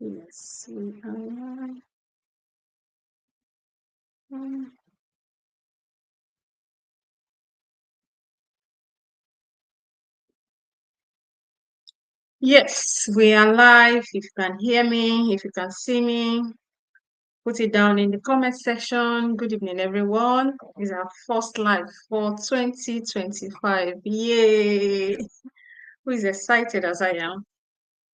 Yes, we are. um, Yes, we are live. If you can hear me, if you can see me, put it down in the comment section. Good evening, everyone. It's our first live for 2025. Yay! Who is excited as I am?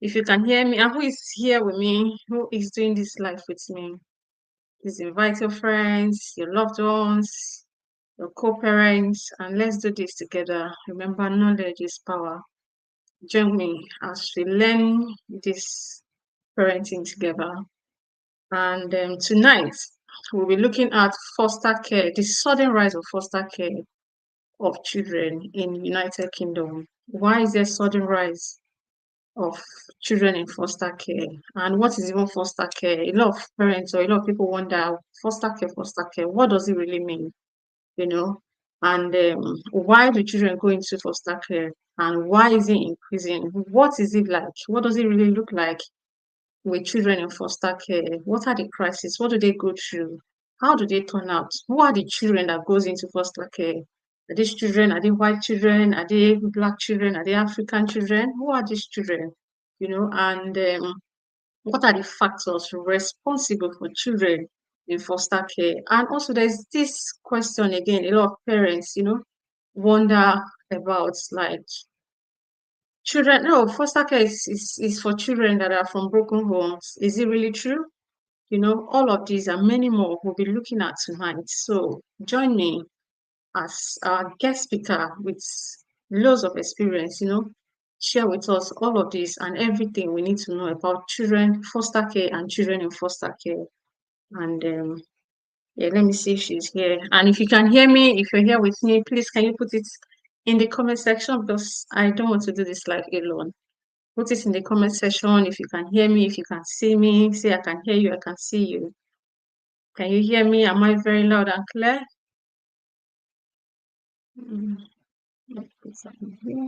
If you can hear me, and who is here with me, who is doing this live with me, please invite your friends, your loved ones, your co-parents, and let's do this together. Remember, knowledge is power. Join me as we learn this parenting together. And tonight, we'll be looking at foster care, the sudden rise of foster care of children in United Kingdom. Why is there sudden rise of children in foster care? And what is even foster care? A lot of parents or a lot of people wonder, foster care, what does it really mean? You know, and why do children go into foster care? And why is it increasing? What is it like? What does it really look like with children in foster care? What are the crises? What do they go through? How do they turn out? Who are the children that goes into foster care? Are these children? Are they white children? Are they black children? Are they African children? Who are these children? And what are the factors responsible for children in foster care? And also, there's this question again. A lot of parents, wonder about like children. No, foster care is for children that are from broken homes. Is it really true? All of these and many more we'll be looking at tonight. So join me as our guest speaker with loads of experience, share with us all of this and everything we need to know about children, foster care, and children in foster care. And yeah, let me see if she's here. And if you can hear me, if you're here with me, please can you put it in the comment section because I don't want to do this live alone. Put it in the comment section if you can hear me, if you can see me. Say I can hear you, I can see you. Can you hear me? Am I very loud and clear? Mm, let's put something here.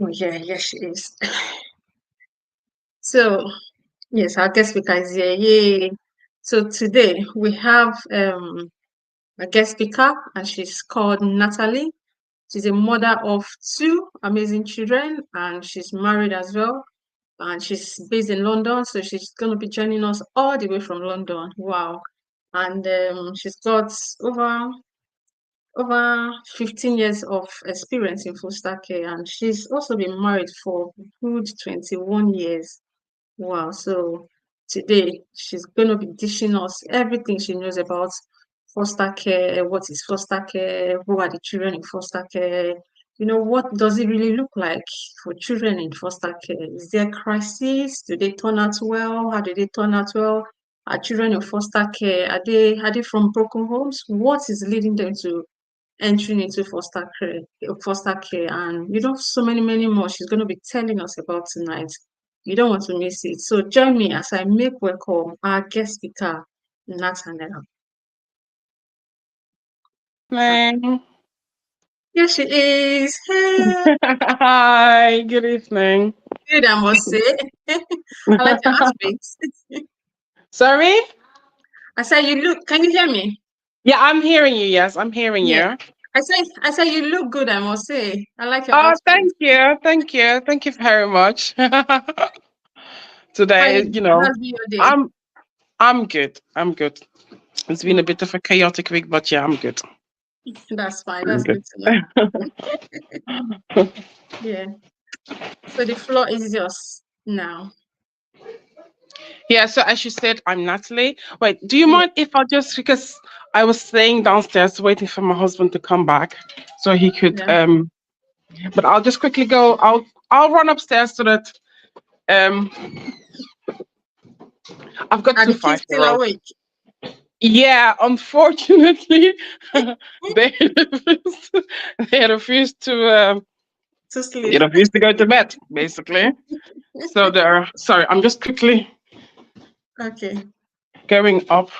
Oh yeah, yes she is. So yes, our guest speaker is here. Yay. So today we have a guest speaker and she's called Natalie. She's a mother of two amazing children and she's married as well. And she's based in London, so she's going to be joining us all the way from London. Wow. And she's got over 15 years of experience in foster care, and she's also been married for good 21 years. Wow. So today she's going to be dishing us everything she knows about foster care. What is foster care? Who are the children in foster care? What does it really look like for children in foster care? Is there crisis? Do they turn out well? How do they turn out well? Are children in foster care, are they from broken homes? What is leading them to entering into foster care, and so many more she's going to be telling us about tonight. You don't want to miss it. So join me as I make welcome our guest speaker, Nathaniel. Evening. Here she is. Hey, Hi, good evening. good, I must say. I like your outfits. Sorry? I said you look. Can you hear me? Yeah, I'm hearing you. Yes, I'm hearing Yeah. you. I said you look good. I must say. I like your Oh, outfit. thank you. Thank you. Thank you very much. How Today, you? How's been your day? I'm I'm good. I'm good. It's been a Mm. bit of a chaotic week, but yeah, I'm good. That's fine. I'm That's good. good to know. Yeah. So the floor is yours now. Yeah, so as you said, I'm Natalie. Wait, do you Yeah. mind if I just, because I was staying downstairs waiting for my husband to come back so he could Yeah. but I'll just quickly go. I'll run upstairs so that um I've got Are two the kids still 5-year-olds. awake? Yeah, unfortunately, they refused, they refused to To they sleep. refused to go to bed, basically. So they're sorry, I'm just quickly Okay. going up.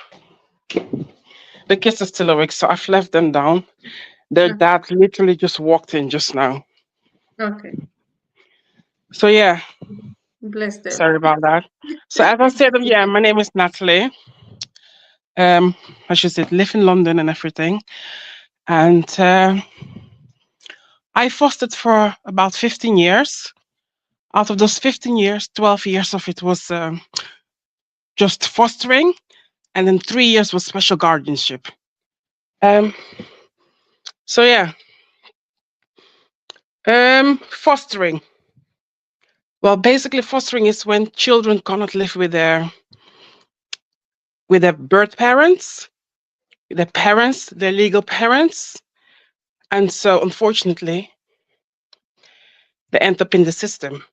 The kids are still awake, so I've left them down. Their Okay. dad literally just walked in just now. Okay. So yeah, Bless them. sorry about that. So as I said, It's yeah, okay. my name is Natalie. Um, I should say live in London and everything. And I fostered for about 15 years. Out of those 15 years, 12 years of it was just fostering, and then 3 years was special guardianship. Um, so yeah, fostering. Well, basically, fostering is when children cannot live with their birth parents, their parents, their legal parents, and so unfortunately, they end up in the system.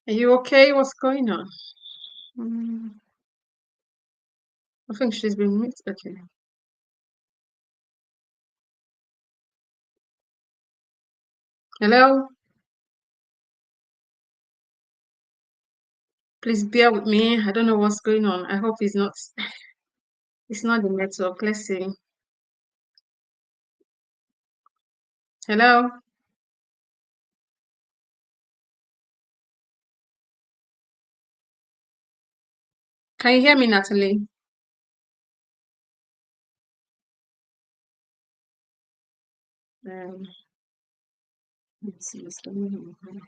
Are you okay? What's going on? Mm, I think she's been mute. Okay. Hello? Please bear with me. I don't know what's going on. I hope it's not the network. Let's see. Hello? Can you hear me, Natalie? Um, let's see what's going on.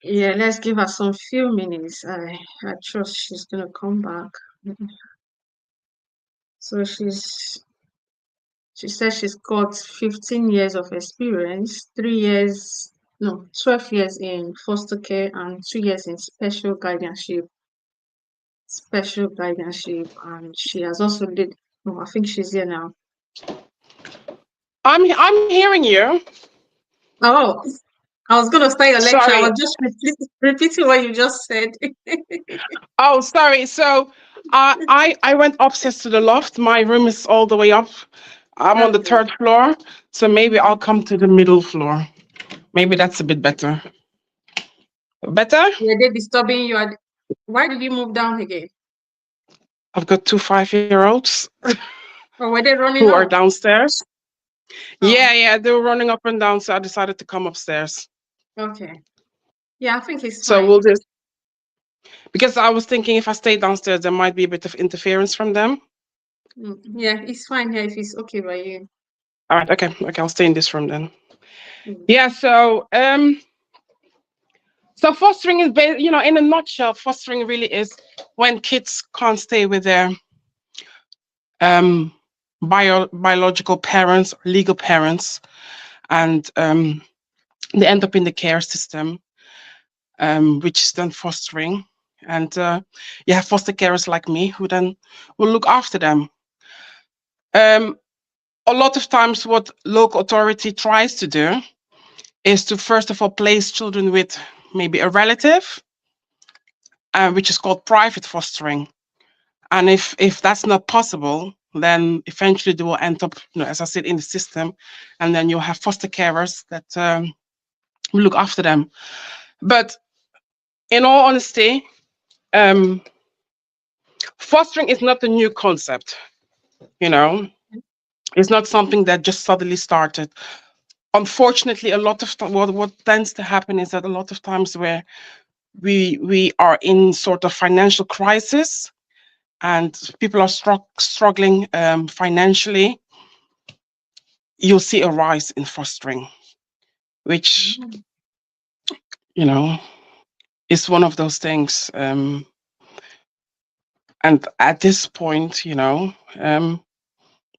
Yeah, let's give her some few minutes. I trust she's gonna come back. So she says she's got 15 years of experience, 3 years, no, 12 years in foster care and 2 years in special guardianship, and she has also did, oh, I think she's here now. I'm hearing you. Oh, I was gonna start your lecture. I Sorry. was just repeating what you just said. Oh, sorry. So I went upstairs to the loft. My room is all the way up. I'm on the Okay. 3rd floor, so maybe I'll come to the middle floor. Maybe that's a bit better. Better? Were they disturbing you? Why did you move down again? I've got two 5-year-olds Or were they running who are up? downstairs. Oh, Yeah, they were running up and down, so I decided to come upstairs. okay. Yeah, I think it's So fine. we'll just, because I was thinking if I stay downstairs, there might be a bit of interference from them. Yeah, it's fine here if it's okay by you. All right, okay, I'll stay in this room then. Mm. Yeah, so fostering is, in a nutshell, fostering really is when kids can't stay with their biological parents or legal parents, and they end up in the care system, which is then fostering. And you have foster carers like me who then will look after them. A lot of times what local authority tries to do is to first of all place children with maybe a relative, which is called private fostering. And if that's not possible, then eventually they will end up, as I said, in the system, and then you'll have foster carers that we look after them. But in all honesty, um, fostering is not a new concept. You know, it's not something that just suddenly started. Unfortunately, a lot of what tends to happen is that a lot of times where we are in sort of financial crisis and people are struggling financially, you'll see a rise in fostering, which, you know, is one of those things. And at this point,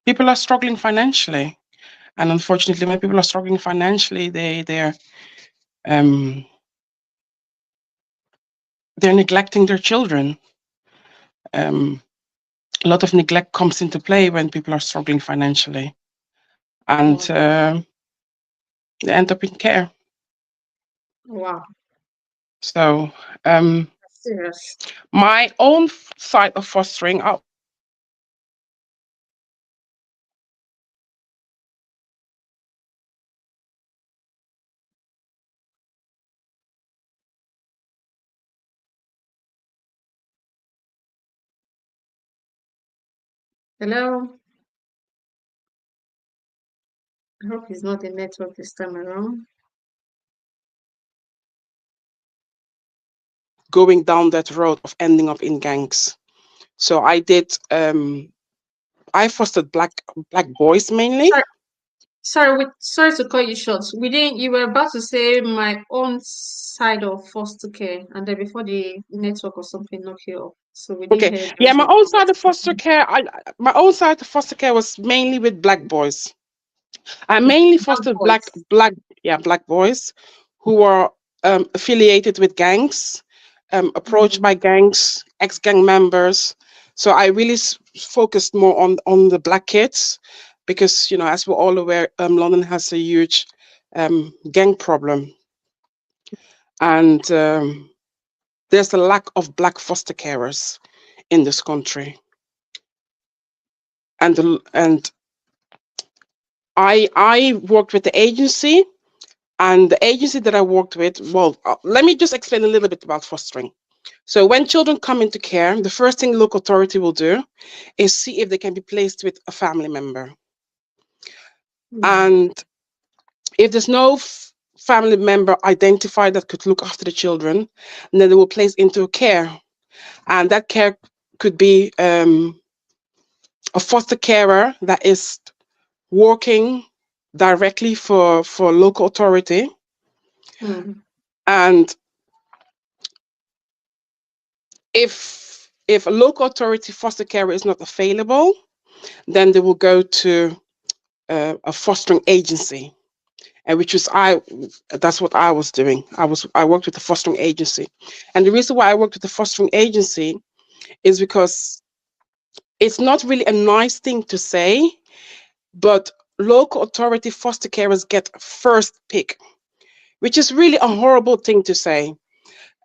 people are struggling financially. And unfortunately, when people are struggling financially, um, they're neglecting their children. Um, a lot of neglect comes into play when people are struggling financially, and Wow. they end up in care. Wow. So, um, Serious. my own side of fostering, Hello. I hope it's not the network this time around. going down that road of ending up in gangs. So I fostered black boys mainly. Sorry, sorry to cut you short. We didn't. You were about to say my own side of foster care, and then before the network or something knocked you off, so we didn't Okay, hear the yeah, rest my of the own side of foster conversation. care, my own side of foster care was mainly with black boys. I mainly Black fostered boys. black boys who were affiliated with gangs, approached Mm. by gangs, ex-gang members. So I really focused more on the black kids because, as we're all aware, London has a huge gang problem, and there's a lack of black foster carers in this country. And I worked with the agency. And the agency that I worked with, well, let me just explain a little bit about fostering. So when children come into care, the first thing local authority will do is see if they can be placed with a family member. Mm. And if there's no family member identified that could look after the children, then they will place into care. And that care could be a foster carer that is working directly for local authority. Mm. And if a local authority foster carer is not available, then they will go to a fostering agency, and that's what I was doing. I worked with the fostering agency, and the reason why I worked with the fostering agency is because it's not really a nice thing to say, but local authority foster carers get first pick, which is really a horrible thing to say.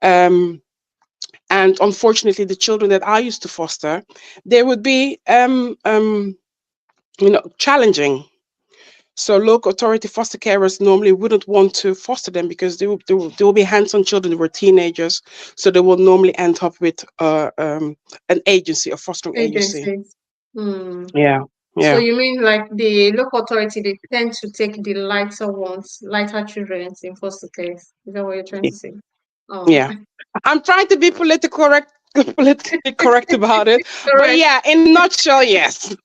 Um, and unfortunately, the children that I used to foster, they would be challenging. So local authority foster carers normally wouldn't want to foster them because they will be hands-on children who were teenagers. So they will normally end up with an agency, a fostering agency. Agencies. Mm. Yeah, So yeah, you mean like the local authority, they tend to take the lighter ones, lighter children in foster care. Is that what you're trying to say? Oh, yeah. I'm trying to be politically correct, politically correct about it, but correct. yeah, in a nutshell, yes.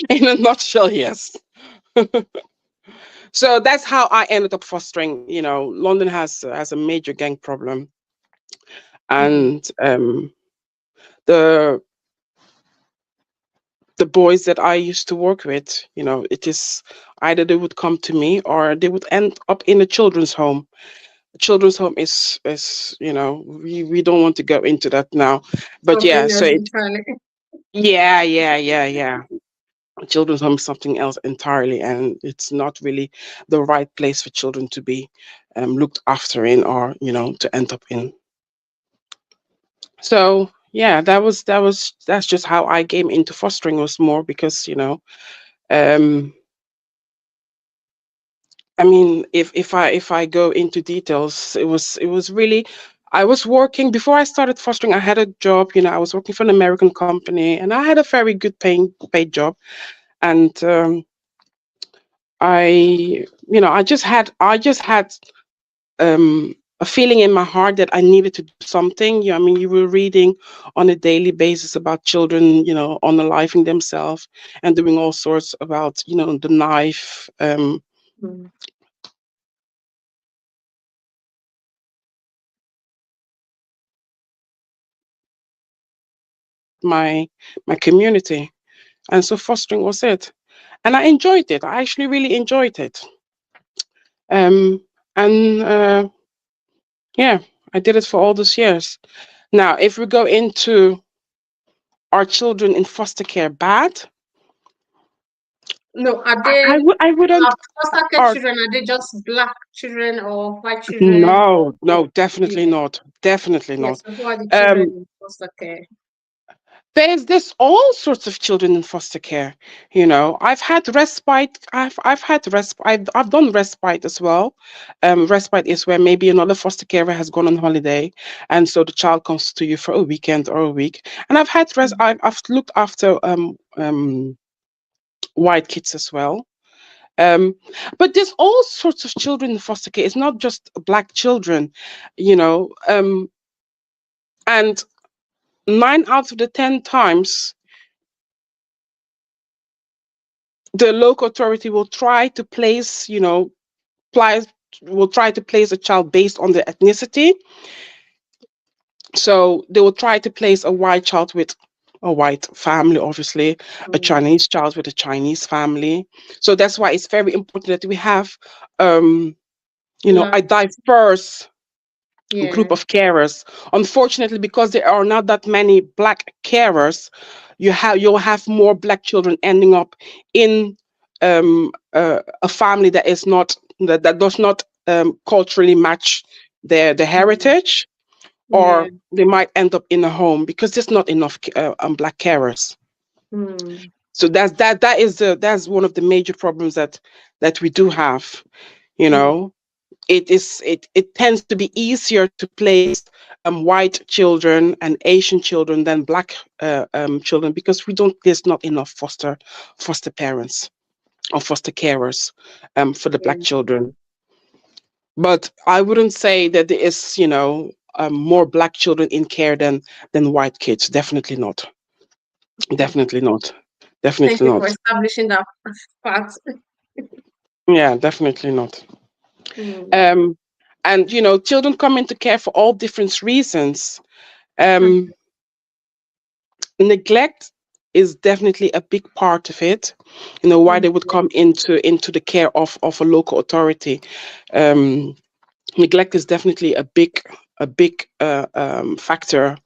In a nutshell, yes. So that's how I ended up fostering. London has a major gang problem, Mm. and the the boys that I used to work with, it is either they would come to me or they would end up in a children's home. A children's home is we don't want to go into that now, but yeah. Something So else entirely. yeah. A children's home is something else entirely, and it's not really the right place for children to be looked after in, or to end up in. So yeah, that's just how I came into fostering, was more because um I mean, if I go into details, it was really. I was working before I started fostering. I had a job. I was working for an American company, and I had a very good paying paid job. And I just had a feeling in my heart that I needed to do something. I mean, you were reading on a daily basis about children, unaliving themselves and doing all sorts about, the knife. Mm. My community, and so fostering was it, and I enjoyed it. I actually really enjoyed it. And yeah, I did it for all those years. Now, if we go into, are children in foster care bad? No, are I, I they would I wouldn't. foster care Or children? Are they just black children or white children or no, both? no, definitely Yeah. not, definitely Yeah. not. So who are the children Um, in foster care? there's all sorts of children in foster care. I've had respite. I've had respite. I've done respite as well. Respite is where maybe another foster carer has gone on holiday, and so the child comes to you for a weekend or a week. And I've had Mm. I've looked after white kids as well. Um, but there's all sorts of children in foster care. It's not just black children, you know. And 9 out of the 10 times, the local authority will try to place, place, will try to place a child based on their ethnicity. So they will try to place a white child with a white family, obviously, a Mm. Chinese child with a Chinese family. So that's why it's very important that we have, um, Black. a diverse group Yeah. of carers. Unfortunately, because there are not that many black carers, you'll have more black children ending up in a family that is not that does not culturally match their Mm. heritage, Yeah. or they might end up in a home because there's not enough black carers. Mm. So that's one of the major problems that we do have. You Mm. know, it tends to be easier to place white children and Asian children than black children, because there's not enough foster parents or foster carers for the black Yeah. children. But I wouldn't say that there is, more black children in care than white kids. Definitely not. Okay. Definitely not. Thank Definitely you for not. establishing that fact. Yeah, definitely not. Mm. Um, and children come into care for all different reasons. Mm. Um, Neglect is definitely a big part of it. Why Mm. they would come into the care of a local authority. Um, Neglect is definitely a big factor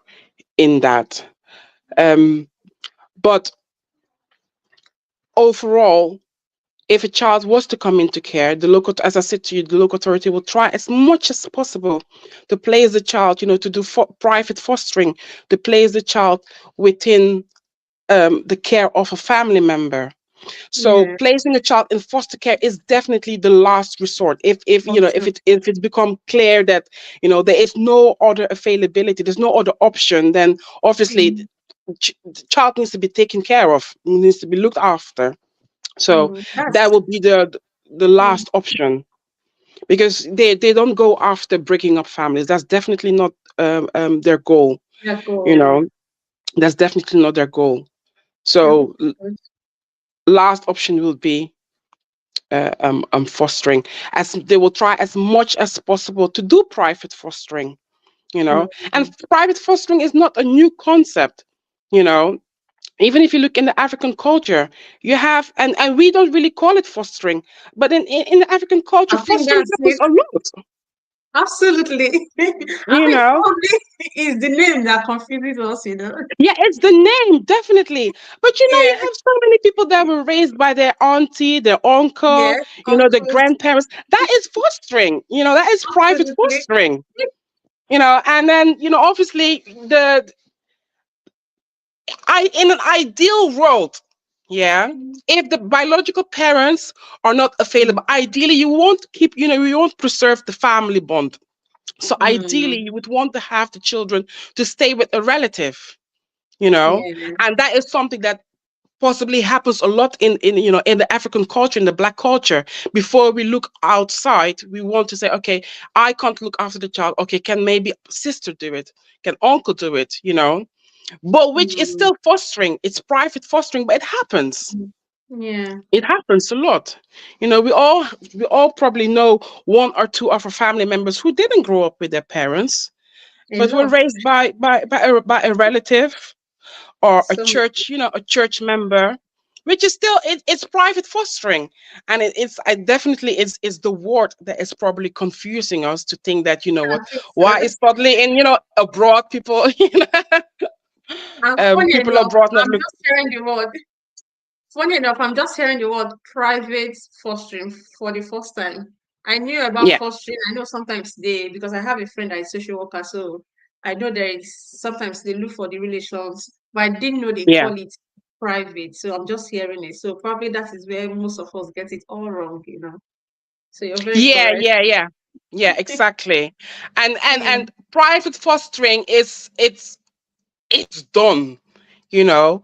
in that. Um, but overall, if a child was to come into care, as I said to you, the local authority will try as much as possible to place the child, to do private fostering, to place the child within the care of a family member. So Yeah. placing a child in foster care is definitely the last resort. If Option. it's become clear that there is no other availability, there's no other option, then obviously Mm. the child needs to be taken care of, needs to be looked after. So Mm. that That's will be the mm. last option, because they don't go after breaking up families. That's definitely not their goal. That You goal. Yeah. know, that's definitely not their goal. Mm. So last option will be fostering, as they will try as much as possible to do private fostering. And Mm. private fostering is not a new concept. You know, even if you look in the African culture, you have, and we don't really call it fostering, but in the African culture, I think fostering that's happens it. a lot. Absolutely. I You think know, probably is the name that confuses us. yeah, it's the name, definitely. But you Yeah. have so many people that were raised by their auntie, their uncle, Yes. the Uncles. grandparents. That is fostering. That is private Absolutely. fostering. And then obviously, the I in an ideal world. Yeah. If the biological parents are not available, ideally you won't keep, you won't preserve the family bond. So ideally Mm. you would want to have the children to stay with a relative, you know, Yeah. and that is something that possibly happens a lot in the African culture, in the Black culture. Before we look outside, we want to say, okay, I can't look after the child. Okay, can maybe sister do it? Can uncle do it? But which is Mm. still fostering. It's private fostering, but it happens. Yeah. It happens a lot. We all probably know one or two of our family members who didn't grow up with their parents, A but were lot. raised by a relative or a So church, a church member, which is still it's private fostering. And it's I definitely is the word that is probably confusing us to think that, I think why so. is suddenly in, abroad people, And funny people enough, abroad not I'm look. just hearing the word. Funny enough, I'm just hearing the word private fostering for the first time. I knew about Yeah, fostering. I know sometimes because I have a friend that is social worker, so I know there is sometimes they look for the relations, but I didn't know they yeah. call it private. So I'm just hearing it. So probably that is where most of us get it all wrong. So you're very Yeah, correct. yeah, yeah. Yeah, exactly. And Mm. private fostering it's done, you know.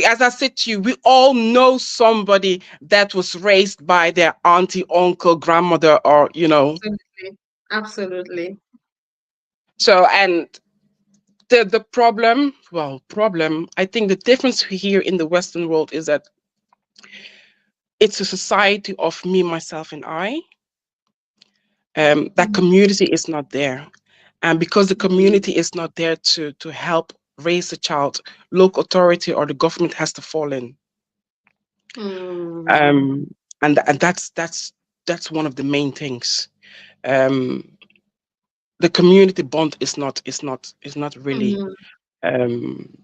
As I said to you, we all know somebody that was raised by their auntie, uncle, grandmother, or Absolutely. Absolutely. so. And the problem, I think the difference here in the Western world is that it's a society of me, myself, and I. That Mm. community is not there. And because the Mm. community is not there to help raise the child, local authority or the government has to fall in. Mm. Um, and that's one of the main things. Um, the community bond is not really Mm. um,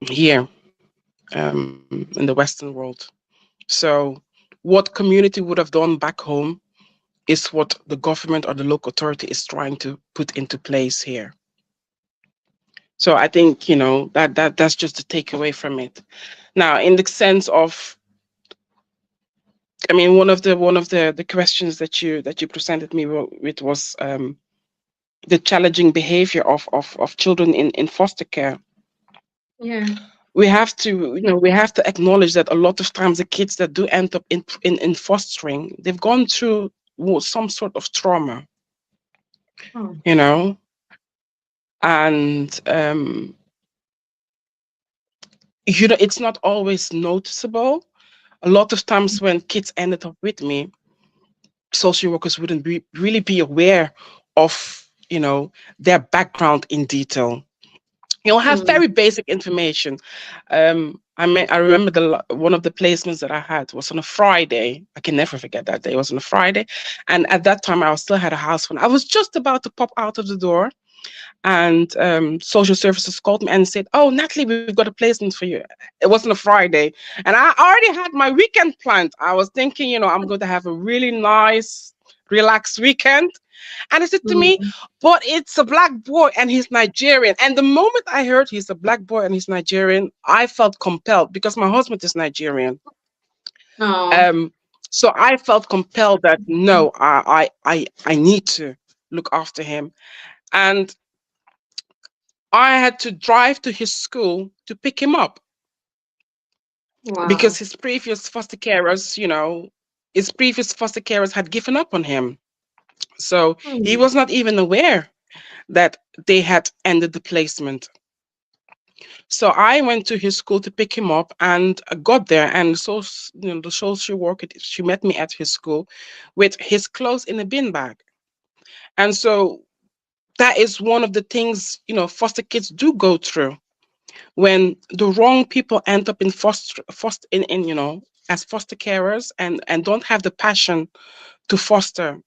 here in the Western world. So what community would have done back home is what the government or the local authority is trying to put into place here. So I think that's just the takeaway from it. Now, in the sense of, I mean, one of the questions that you presented me with was the challenging behavior of children in foster care. Yeah. We have to acknowledge that a lot of times the kids that do end up in fostering, they've gone through some sort of trauma, Oh. you know, and it's not always noticeable. A lot of times when kids ended up with me, social workers wouldn't really be aware of their background in detail. You'll have Mm. very basic information. I remember one of the placements that I had was on a Friday. I can never forget that day. It was on a Friday, and at that time I still had a house phone. I was just about to pop out of the door, and social services called me and said, "Oh, Natalie, we've got a placement for you." It wasn't a Friday, and I already had my weekend planned. I was thinking, I'm going to have a really nice, relaxed weekend. And he said to me, Mm. "But it's a black boy and he's Nigerian." And the moment I heard he's a black boy and he's Nigerian, I felt compelled because my husband is Nigerian. Oh. Um, so I felt compelled that no, I need to look after him. And I had to drive to his school to pick him up because Wow. his previous foster carers had given up on him. So he Mm. was not even aware that they had ended the placement. So I went to his school to pick him up, and I got there, and so the social worker, she met me at his school with his clothes in a bin bag. And so that is one of the things foster kids do go through when the wrong people end up in foster in as foster carers and don't have the passion to foster.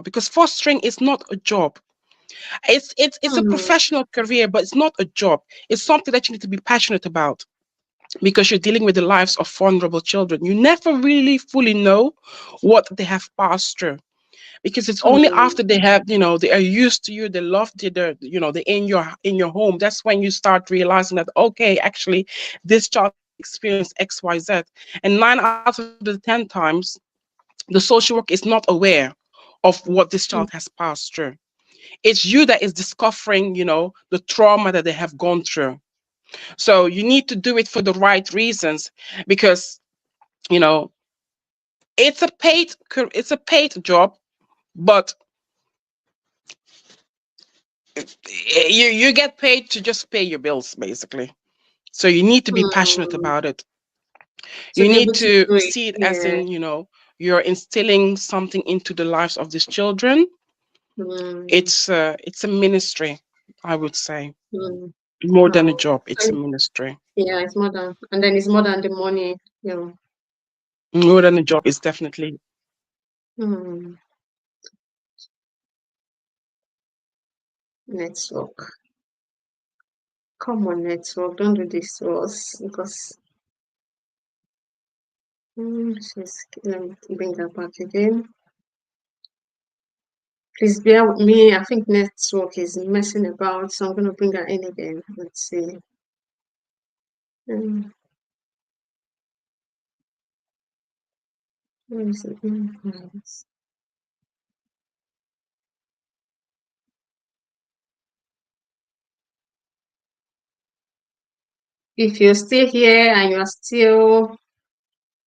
Because fostering is not a job. It's a Mm. professional career, but it's not a job. It's something that you need to be passionate about because you're dealing with the lives of vulnerable children. You never really fully know what they have passed through because it's only Mm. after they are used to you, they love you, they're in your home. That's when you start realizing that, okay, actually, this child experienced XYZ. And 9 out of the 10 times, the social work is not aware of what this child Mm. has passed through. It's you that is discovering, the trauma that they have gone through. So you need to do it for the right reasons, because, you know, it's a paid job, but you get paid to just pay your bills, basically. So you need to be passionate Mm. about it. To You be need able to to do it. see it as Yeah. in, you're instilling something into the lives of these children. Mm. It's a ministry, I would say. Mm. More than a Oh. job, it's a ministry. Yeah, it's more than, and then it's more than the money, you know. More than a job is definitely. Mm. Network. Come on, network. Don't do this to us because let me bring that back again. Please bear with me. I think network is messing about, so I'm gonna bring her in again. Let's see. Um, where is it? If you're still here and you are still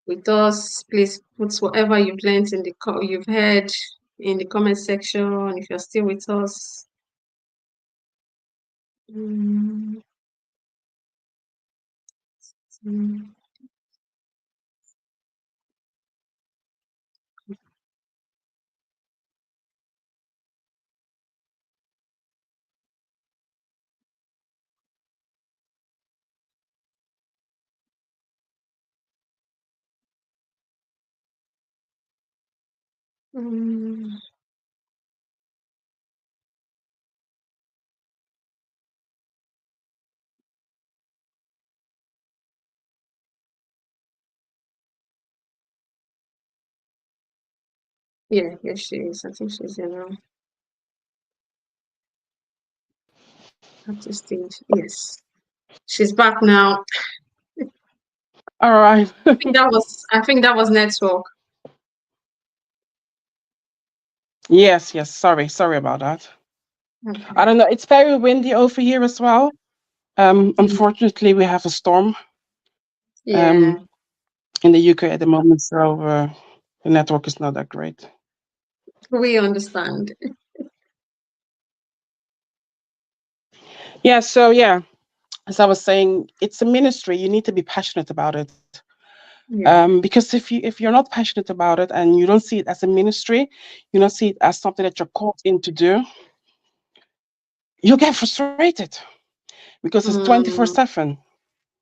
with us, please put whatever you've learned in you've heard in the comment section. If you're still with us. Mm, mm, mm. Yeah, yes, she is. I think she's here now. At this stage, yes, she's back now. All right. I think that was network. Yes, sorry about that. Okay. I don't know, it's very windy over here as well. Mm. Unfortunately, we have a storm Yeah, um in the UK at the moment, so the network is not that great. we understand. Yeah, as I was saying, it's a ministry. You need to be passionate about it. Yeah. Because if you're not passionate about it and you don't see it as a ministry, you don't see it as something that you're called in to do, you'll get frustrated because it's Mm. 24/7.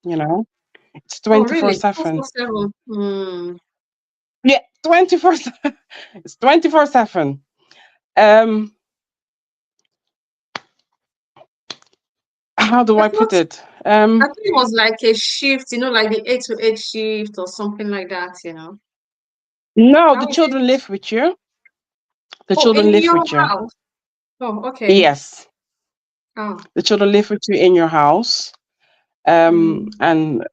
You know, it's Oh, twenty four really? seven. 447. Mm. Yeah, 24. It's 24/7. Um, how do I I thought put it? I thought it was like a shift, like the 8 to 8 shift or something like that. No, the How is it? children live with you. The Oh, children in live your with you. house. Oh, okay. Yes, Oh. the children live with you in your house. Mm. And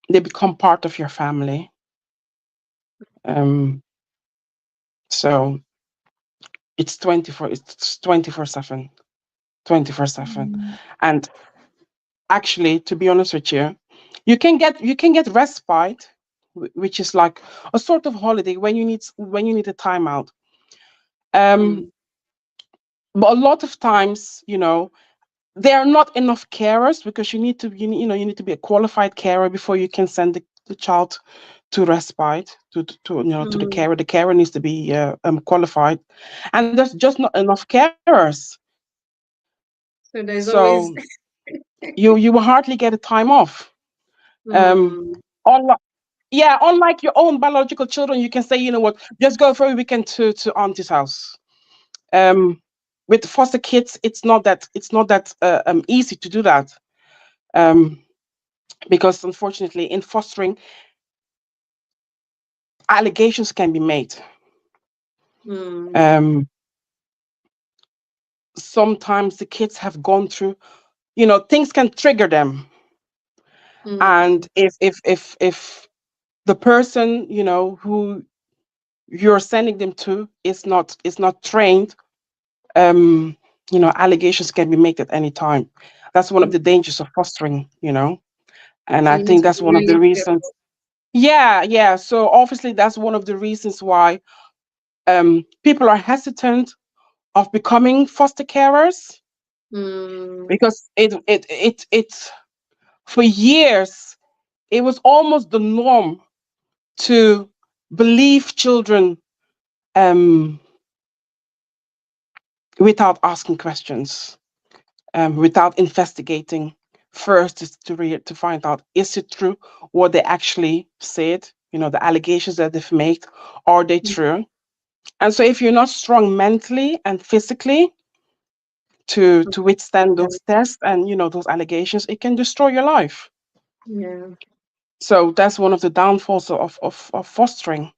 they become part of your family. Um, so it's 24/7, 24/7. Mm. And actually, to be honest with you, you can get respite, which is like a sort of holiday when you need a timeout. Um, Mm. but a lot of times, there are not enough carers because you need to be a qualified carer before you can send the child to respite to the Mm. carer. The carer needs to be qualified, and there's just not enough carers. So there's So always. you will hardly get a time off. Um, Mm. unlike Yeah, unlike your own biological children, you can say, you know what, just go for a weekend to auntie's house. Um, with foster kids, it's not that easy to do that. Um, because unfortunately, in fostering, allegations can be made. Mm. Um, Sometimes the kids have gone through, things can trigger them. Mm. And if the person, you know, who you're sending them to is not trained, um, you know, allegations can be made at any time. That's one of Mm. the dangers of fostering, you know. And So I you need think to that's be one of the really reasons. careful. Yeah, yeah. So obviously that's one of the reasons why people are hesitant of becoming foster carers, Mm. because it for years it was almost the norm to believe children um without asking questions, without investigating first, is to find out, is it true what they actually said, you know, the allegations that they've made, are they Mm. true? And so if you're not strong mentally and physically to withstand Yeah. those tests and, you know, those allegations, it can destroy your life. Yeah. So that's one of the downfalls of fostering.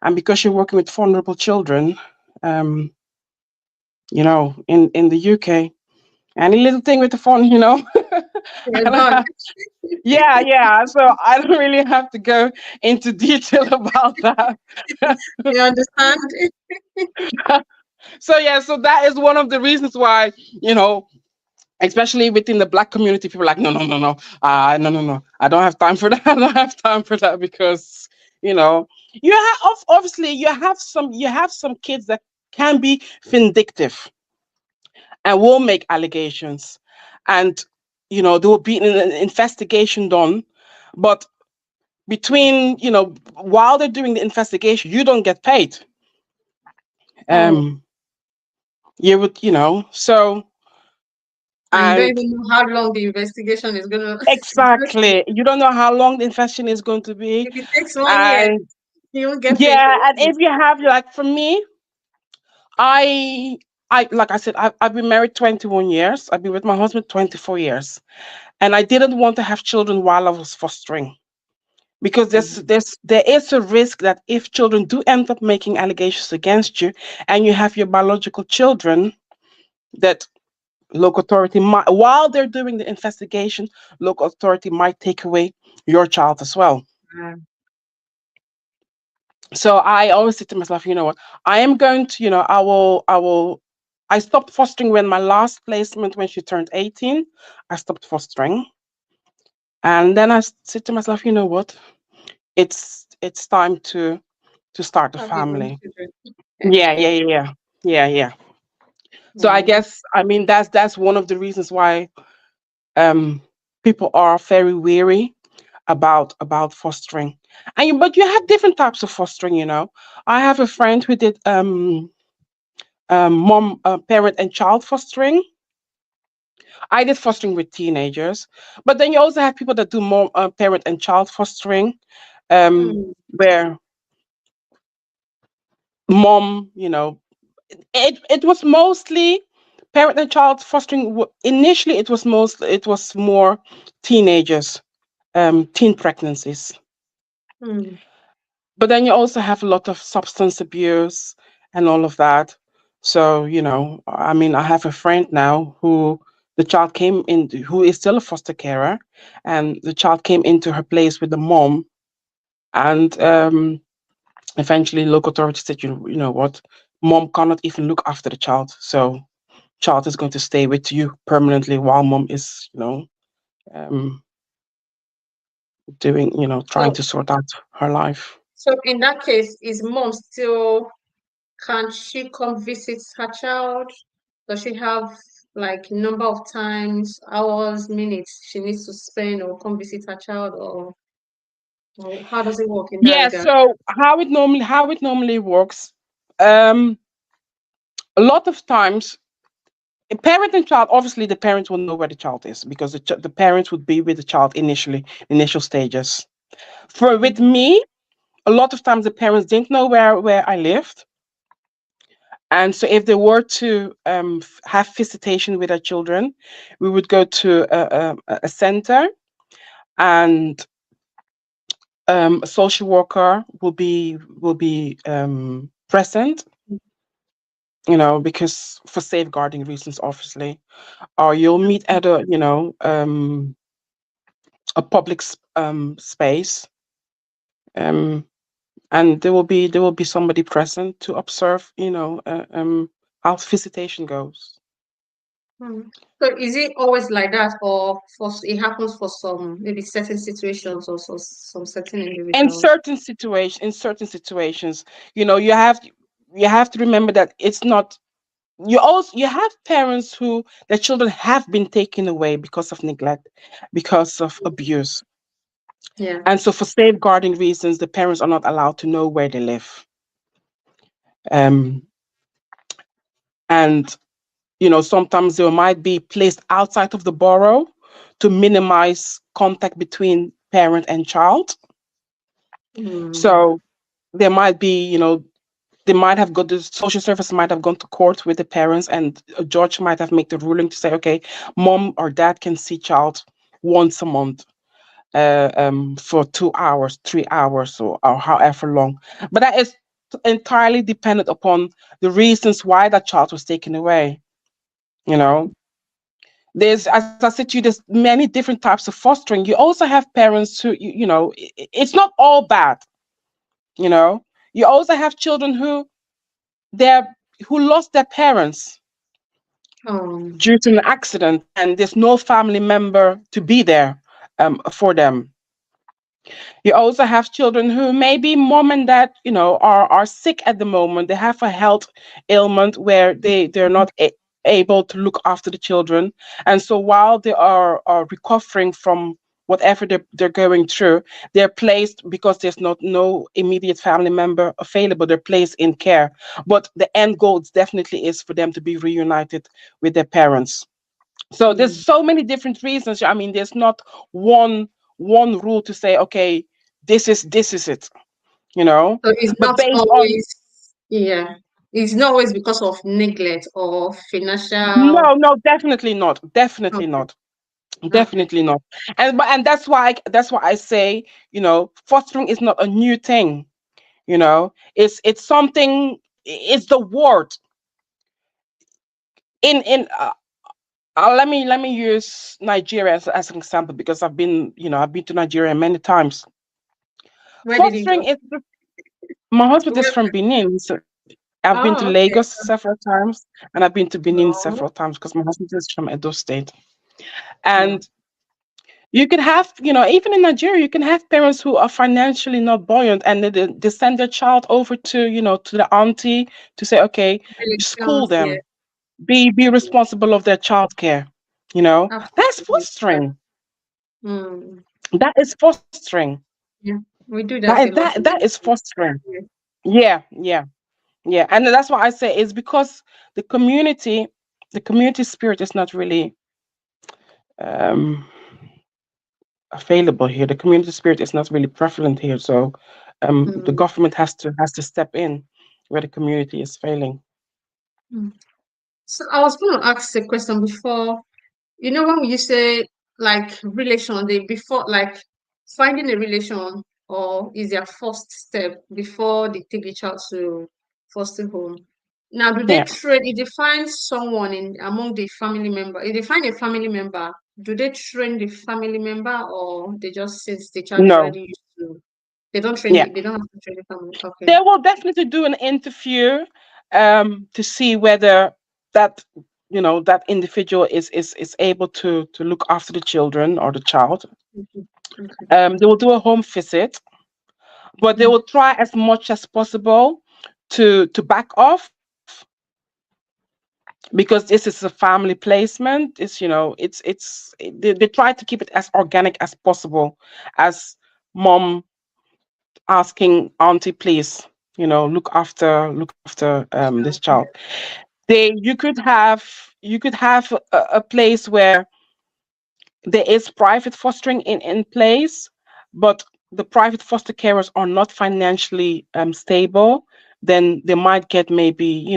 And because you're working with vulnerable children, um, you know, in the UK, any little thing with the phone, you know. You're And done. yeah, yeah. So I don't really have to go into detail about that. You understand? So yeah, so that is one of the reasons why, you know, especially within the Black community, people are like, no, no, no, no, no, no, no, I don't have time for that. I don't have time for that, because, you know, you have, obviously you have some kids that can be vindictive and will make allegations, and, you know, there will be an investigation done, but between, you know, while they're doing the investigation, you don't get paid. Oh, um you would, you know, so, and you don't and even know how long the investigation is gonna take. exactly, you don't know how long the investigation is going to be. If it takes 1 year, And you won't get paid for yeah, one and year. if you have, like, for me, I like I said, I've been married 21 years. I've been with my husband 24 years, and I didn't want to have children while I was fostering, because Mm. there is a risk that if children do end up making allegations against you and you have your biological children, that local authority might, while they're doing the investigation, local authority might take away your child as well. Ah, So I always say to myself, you know what, I am going to, you know, I stopped fostering when my last placement, when she turned 18. I stopped fostering. And then said to myself, you know what, it's time to start a have your own family. children. Yeah, yeah, yeah, yeah, yeah, yeah. So I Mm. guess, I mean, that's one of the reasons why um people are very weary about fostering. But you have different types of fostering, you know. I have a friend who did mom, parent and child fostering. I did fostering with teenagers, but then you also have people that do more parent and child fostering, Mm. where mom, you know, it was mostly parent and child fostering. Initially, it was more teenagers, teen pregnancies. Mm. But then you also have a lot of substance abuse and all of that. So, you know, I mean, I have a friend now who the child came in, who is still a foster carer, and the child came into her place with the mom. And eventually, local authorities said, you know what, mom cannot even look after the child. So, child is going to stay with you permanently while mom is, you know, um, doing, you know, trying So, to sort out her life. so in that case, is mom still, can she come visit her child? Does she have like number of times, hours, minutes she needs to spend or come visit her child, or how does it work in that Yeah, regard? so how it normally works, um a lot of times, a parent and child, obviously the parents will know where the child is, because the parents would be with the child initially, initial stages. For with me, a lot of times the parents didn't know where I lived, and so if they were to have visitation with their children, we would go to a center, and a social worker will be present, you know, because for safeguarding reasons, obviously. Or you'll meet at a, you know, a public space, um, and there will be somebody present to observe, how visitation goes. Hmm. So is it always like that, or it happens for some maybe certain situations or some certain In individuals? certain situations, you have to remember that it's not. You have parents who their children have been taken away because of neglect, because of abuse, Yeah. and so for safeguarding reasons, the parents are not allowed to know where they live. Um, and sometimes they might be placed outside of the borough to minimize contact between parent and child. Mm. So there might be, they might have got the social service might have gone to court with the parents, and a judge might have made the ruling to say, okay, mom or dad can see child once a month, for 2 hours, 3 hours, or however long. But that is entirely dependent upon the reasons why that child was taken away. You know, as I said to you, there's many different types of fostering. You also have parents who, it's not all bad. You know, you also have children they're who lost their parents Oh. due to an accident, and there's no family member to be there for them. You also have children who maybe mom and dad, are sick at the moment. They have a health ailment where they're not able to look after the children, and so while they are recovering from whatever they're going through, they're placed, because there's not no immediate family member available. They're placed in care, but the end goal definitely is for them to be reunited with their parents. So there's Mm. so many different reasons. I mean, there's not one rule to say, okay, this is it, you know. So it's But not based on always, yeah, it's not always because of neglect or financial. no, no, definitely not, definitely Okay. not, Okay. definitely not. And that's why I say, fostering is not a new thing. It's something. It's the word in. Let me use Nigeria as an example, because I've been to Nigeria many times. Where did you Fostering go? is My husband is Where? from Benin, so I've been to Oh, okay. Lagos several times, and I've been to Benin No. several times because my husband is from Edo State. No. And you can have, even in Nigeria, you can have parents who are financially not buoyant, and they send their child over to the auntie to say, okay, school Relations, yeah. them, be responsible of their childcare. That's Absolutely. fostering. Mm. That is fostering. Yeah. We do That that is a lot that in that is Nigeria. fostering. Yeah. Yeah, yeah. Yeah, and that's why I say it's because the community, the community spirit is not really um, available here. The community spirit is not really prevalent here. So the Mm. government has to step in where the community is failing. Mm. So I was going to ask a question before. When you say like relation, they before like finding a relation or is their first step before they take the child to foster home. Now, do they Yeah. train if they find someone in among the family member, if they find a family member, do they train the family member or they just since the child is No. already used to they don't train Yeah. they don't have to train the family. Okay. They will definitely do an interview to see whether that that individual is able to look after the children or the child. Mhm. Okay. They will do a home visit, but they Mm. will try as much as possible to back off, because this is a family placement. They try to keep it as organic as possible, as mom asking auntie, please, look after this Sure. child. You could have a place where there is private fostering in place, but the private foster carers are not financially stable. Then they might get maybe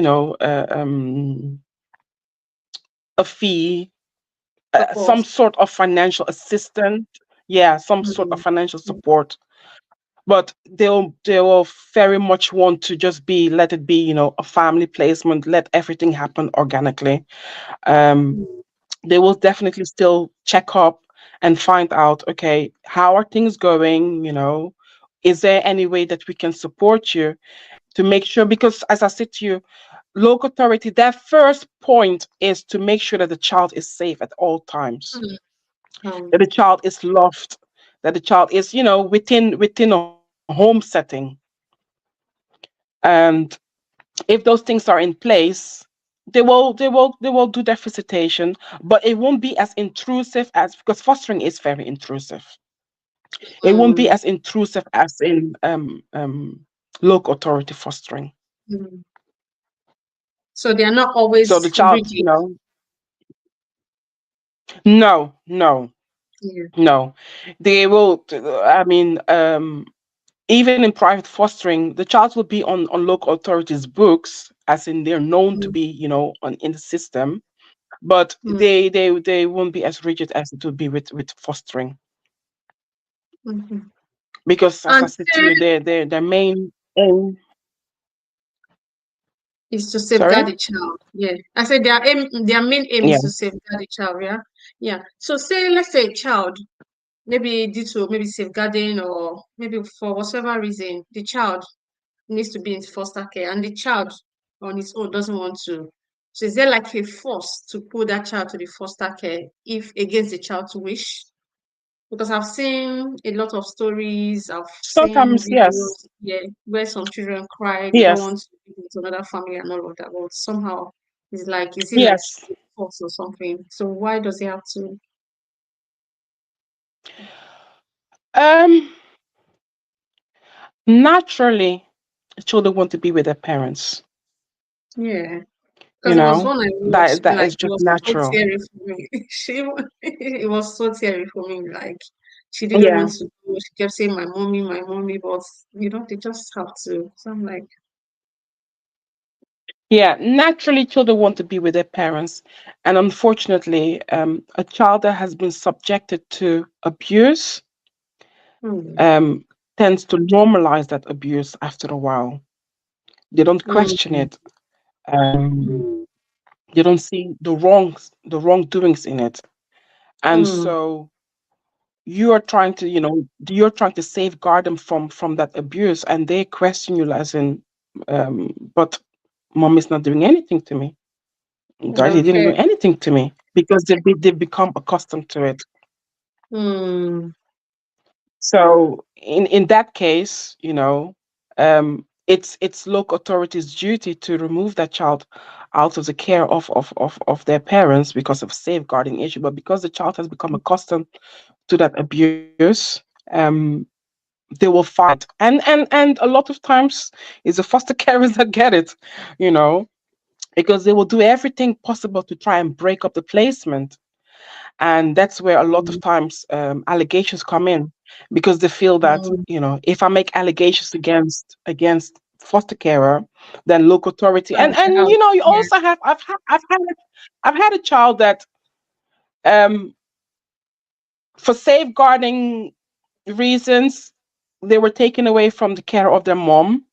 a fee, some Support. sort of financial assistance. Yeah, some sort of Mm. financial support. But they will very much want to just let it be, a family placement, let everything happen organically. um Mm. they will definitely still check up and find out, okay, how are things going? Is there any way that we can support you to make sure? Because as I said to you, local authority, their first point is to make sure that the child is safe at all times, Mm. that the child is loved, that the child is, within a home setting. And if those things are in place, they will do their facilitation, but it won't be as intrusive as, because fostering is very intrusive. It won't be Mm. as intrusive as in local authority fostering. Mm. So they are not So the always child, rigid. no, no, Yeah. no. They will, I mean, even in private fostering, the child will be on local authorities' books, as in they're known to Mm. be, in the system, but Mm. they won't be as rigid as it would be with fostering. Mhm. Because as I And said to you, their main aim. is to safeguard Sorry? the child. Yeah. I said their main aim Yeah. is to safeguard the child, yeah. Yeah. So say let's say a child, maybe due to maybe safeguarding or maybe for whatever reason, the child needs to be in foster care and the child on its own doesn't want to. So is there like a force to put that child to the foster care if against the child's wish? Because I've seen a lot of stories, I've seen Sometimes, yes. videos, yeah, where some children cry, they don't Yes. want to be with another family and all of that. But somehow it's like, is it like Yes. a force or something? So why does he have to? Um, Naturally, children want to be with their parents, Yeah. you Because it was know. one I That watched, that like is it just was so natural. teary for me. It was so teary for me. Like she didn't Yeah. want to go. She kept saying my mommy, but they just have to. So I'm like, Yeah, naturally, children want to be with their parents. And unfortunately, a child that has been subjected to abuse hmm, um, tends to normalize that abuse after a while. They don't question hmm, it. Um, they don't see the wrongdoings in it. And hmm, so you're trying to safeguard them from that abuse, and they question you as in, but mom is not doing anything to me. Daddy didn't do okay. anything to me, because they've become accustomed to it. Hmm, So in that case, it's local authorities' duty to remove that child out of the care of their parents because of safeguarding issue. But because the child has become accustomed to that abuse, they will fight. And a lot of times it's the foster carers that get it, you know, because they will do everything possible to try and break up the placement. And that's where a lot of times allegations come in, because they feel that, hmm, if I make allegations against foster carer, then local authority. out and of the and house. you Yeah. also have I've had a child that, um for safeguarding reasons, they were taken away from the care of their mom,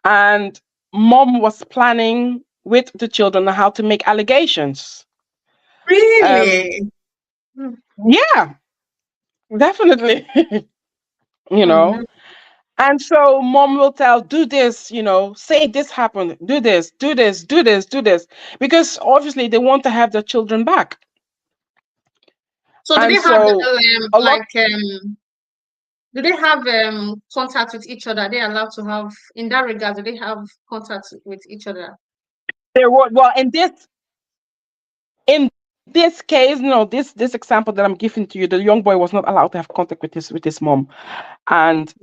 and mom was planning with the children on how to make allegations. um Really? Hmm. yeah, definitely. you Oh know no. And so mom will tell, do this, say this happened, do this, do this, do this, do this, because obviously they want to have their children back. So do they And have so a lot, like do they have contact with each other? Are they allowed to have in that regard? Do they have contact with each other? there were, well, in this case, this example that I'm giving to you, the young boy was not allowed to have contact with his mom. And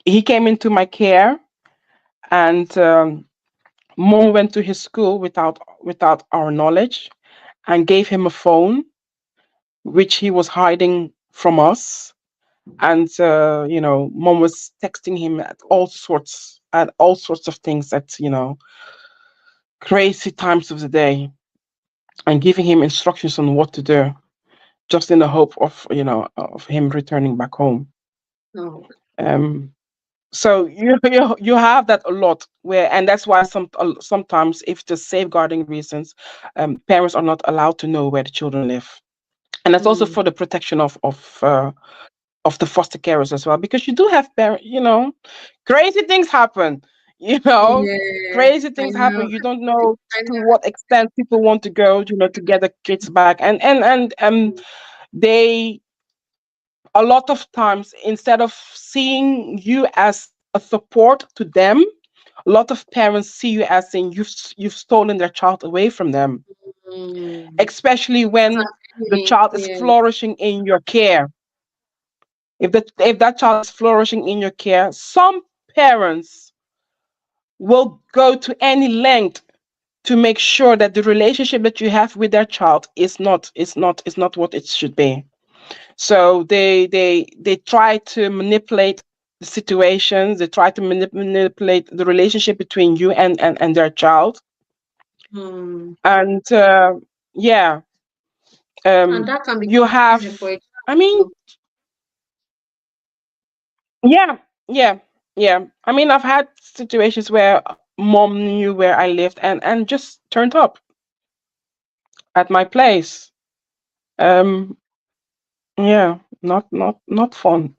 he came into my care, and mom went to his school without our knowledge, and gave him a phone which he was hiding from us. And mom was texting him at all sorts of things at crazy times of the day, and giving him instructions on what to do, just in the hope of him returning back home. No. um so you have that a lot, where, and that's why sometimes, if the safeguarding reasons, parents are not allowed to know where the children live. And that's also Mm. for the protection of the foster carers as well, because you do have parents, crazy things happen, you know, Yeah, crazy I things happen. know. You don't know I to what extent people want to go, to get the kids back. And know. they, a lot of times, instead of seeing you as a support to them, a lot of parents see you as saying you've stolen their child away from them, Mm. especially when the child is Yeah. flourishing in your care. If that child is flourishing in your care, some parents will go to any length to make sure that the relationship that you have with their child is not what it should be. So they try to manipulate the situations. They try to manipulate the relationship between you and their child. Mm. And yeah, And that can be you have. confusing for a I mean, child. yeah, yeah, yeah. I mean, I've had situations where mom knew where I lived and just turned up at my place. Um, yeah, not fun.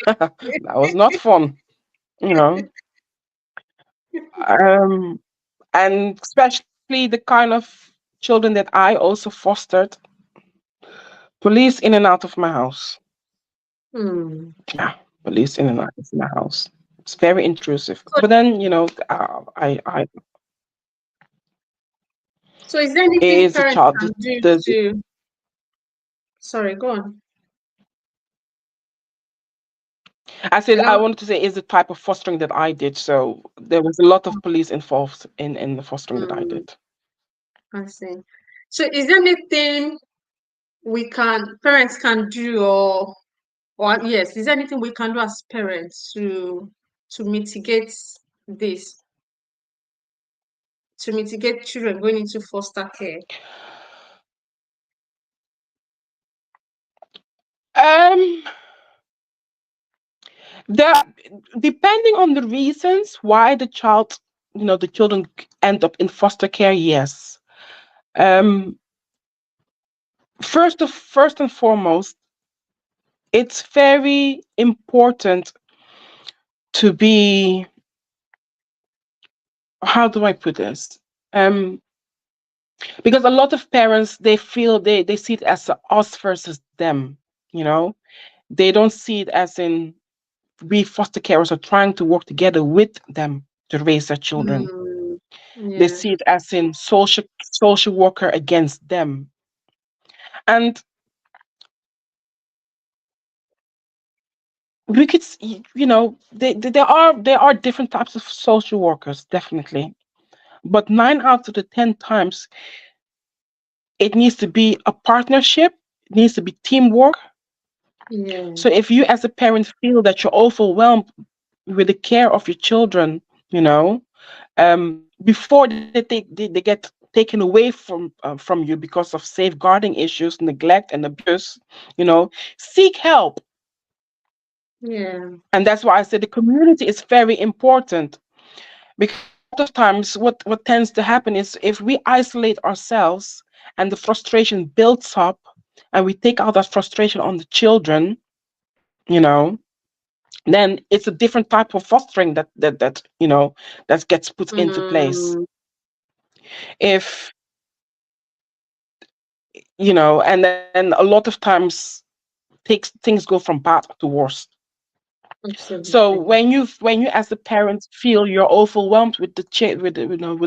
That was not fun, you know. Um, and especially the kind of children that I also fostered, police in and out of my house. Hmm. Yeah, police in and out of my house. It's very intrusive. So, But then, I so is there it anything is a parents child. can do The to, sorry, go on. I said I Hello? wanted to say is the type of fostering that I did. So there was a lot of police involved in the fostering that I Hmm. did. I see. So is there anything parents can do, or yes, is there anything we can do as parents to mitigate this, to mitigate children going into foster care? Um, there, depending on the reasons why the children end up in foster care. Yes. Um, first and foremost, it's very important to be. How do I put this? Because a lot of parents, they feel they see it as a us versus them. You know, they don't see it as in we foster carers are trying to work together with them to raise their children. Hmm. They Yeah. see it as in social worker against them. And we could there are different types of social workers, definitely, but 9 out of the 10 times it needs to be a partnership. It needs to be teamwork. Yeah. So if you as a parent feel that you're overwhelmed with the care of your children, you know before they get taken away from you because of safeguarding issues, neglect, and abuse, seek help. Yeah. And that's why I said the community is very important, because a lot of times what tends to happen is if we isolate ourselves and the frustration builds up and we take out that frustration on the children, you know then it's a different type of fostering that gets put into place. Mm. If and then a lot of times things go from bad to worse. So Absolutely. when you as a parent feel you're overwhelmed with with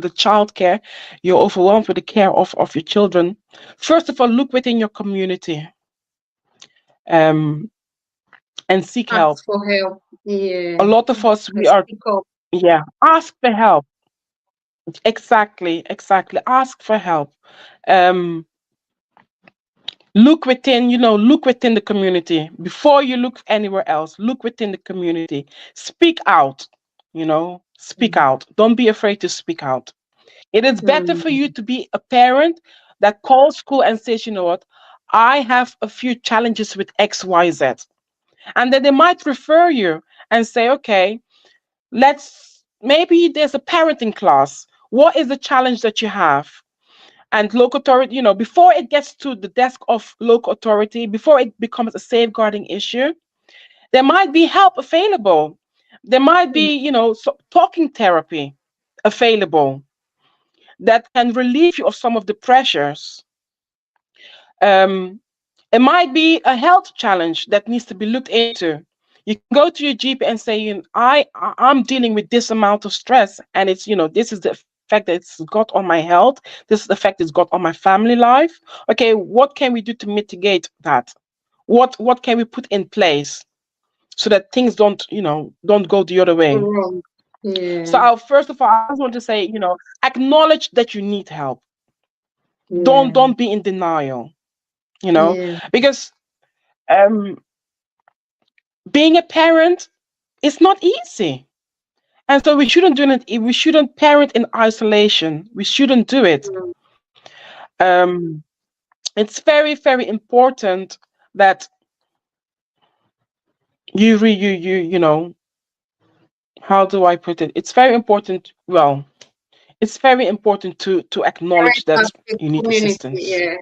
the child care, you're overwhelmed with the care of your children. First of all, look within your community, um, and seek help. Ask for help. Yeah. A lot of us, I we are, speak up. yeah, ask for help. Exactly. Ask for help. Um, look within the community before you look anywhere else. Look within the community. Speak out. Speak Mm. out. Don't be afraid to speak out. It is better for Mm. you to be a parent that calls school and says, you know what, I have a few challenges with XYZ. And then they might refer you and say, okay, maybe there's a parenting class. What is the challenge that you have? And local authority, before it gets to the desk of local authority, before it becomes a safeguarding issue, there might be help available. There might be, talking therapy available that can relieve you of some of the pressures. It might be a health challenge that needs to be looked into. You can go to your GP and say, I'm dealing with this amount of stress, and it's, this is the effect that it's got on my health. This is the effect it's got on my family life. Okay, what can we do to mitigate that? What can we put in place so that things don't go the other way? Wrong. Yeah. So first of all, I just want to say, acknowledge that you need help. Yeah. Don't be in denial, Yeah. because being a parent is not easy. And so we shouldn't do it. We shouldn't parent in isolation. We shouldn't do it. It's very, very important that how do I put it? It's very important. Well, it's very important to acknowledge that you need assistance. Yeah.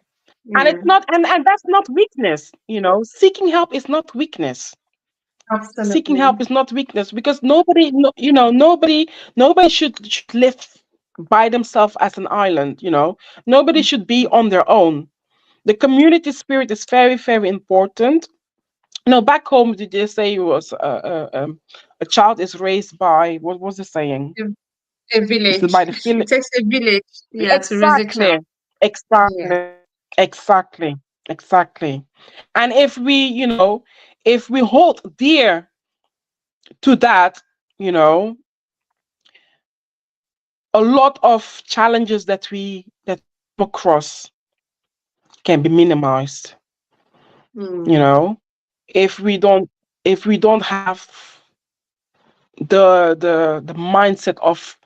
And it's not, and that's not weakness. Seeking help is not weakness. Absolutely. Seeking help is not weakness, because nobody should live by themselves as an island. Nobody should be on their own. The community spirit is very, very important. Back home, did they say it was a child is raised by, what was the saying? A village. By the It takes a village, to raise a child. Exactly. And if we hold dear to that, a lot of challenges that we come across can be minimized. If we don't have the mindset of,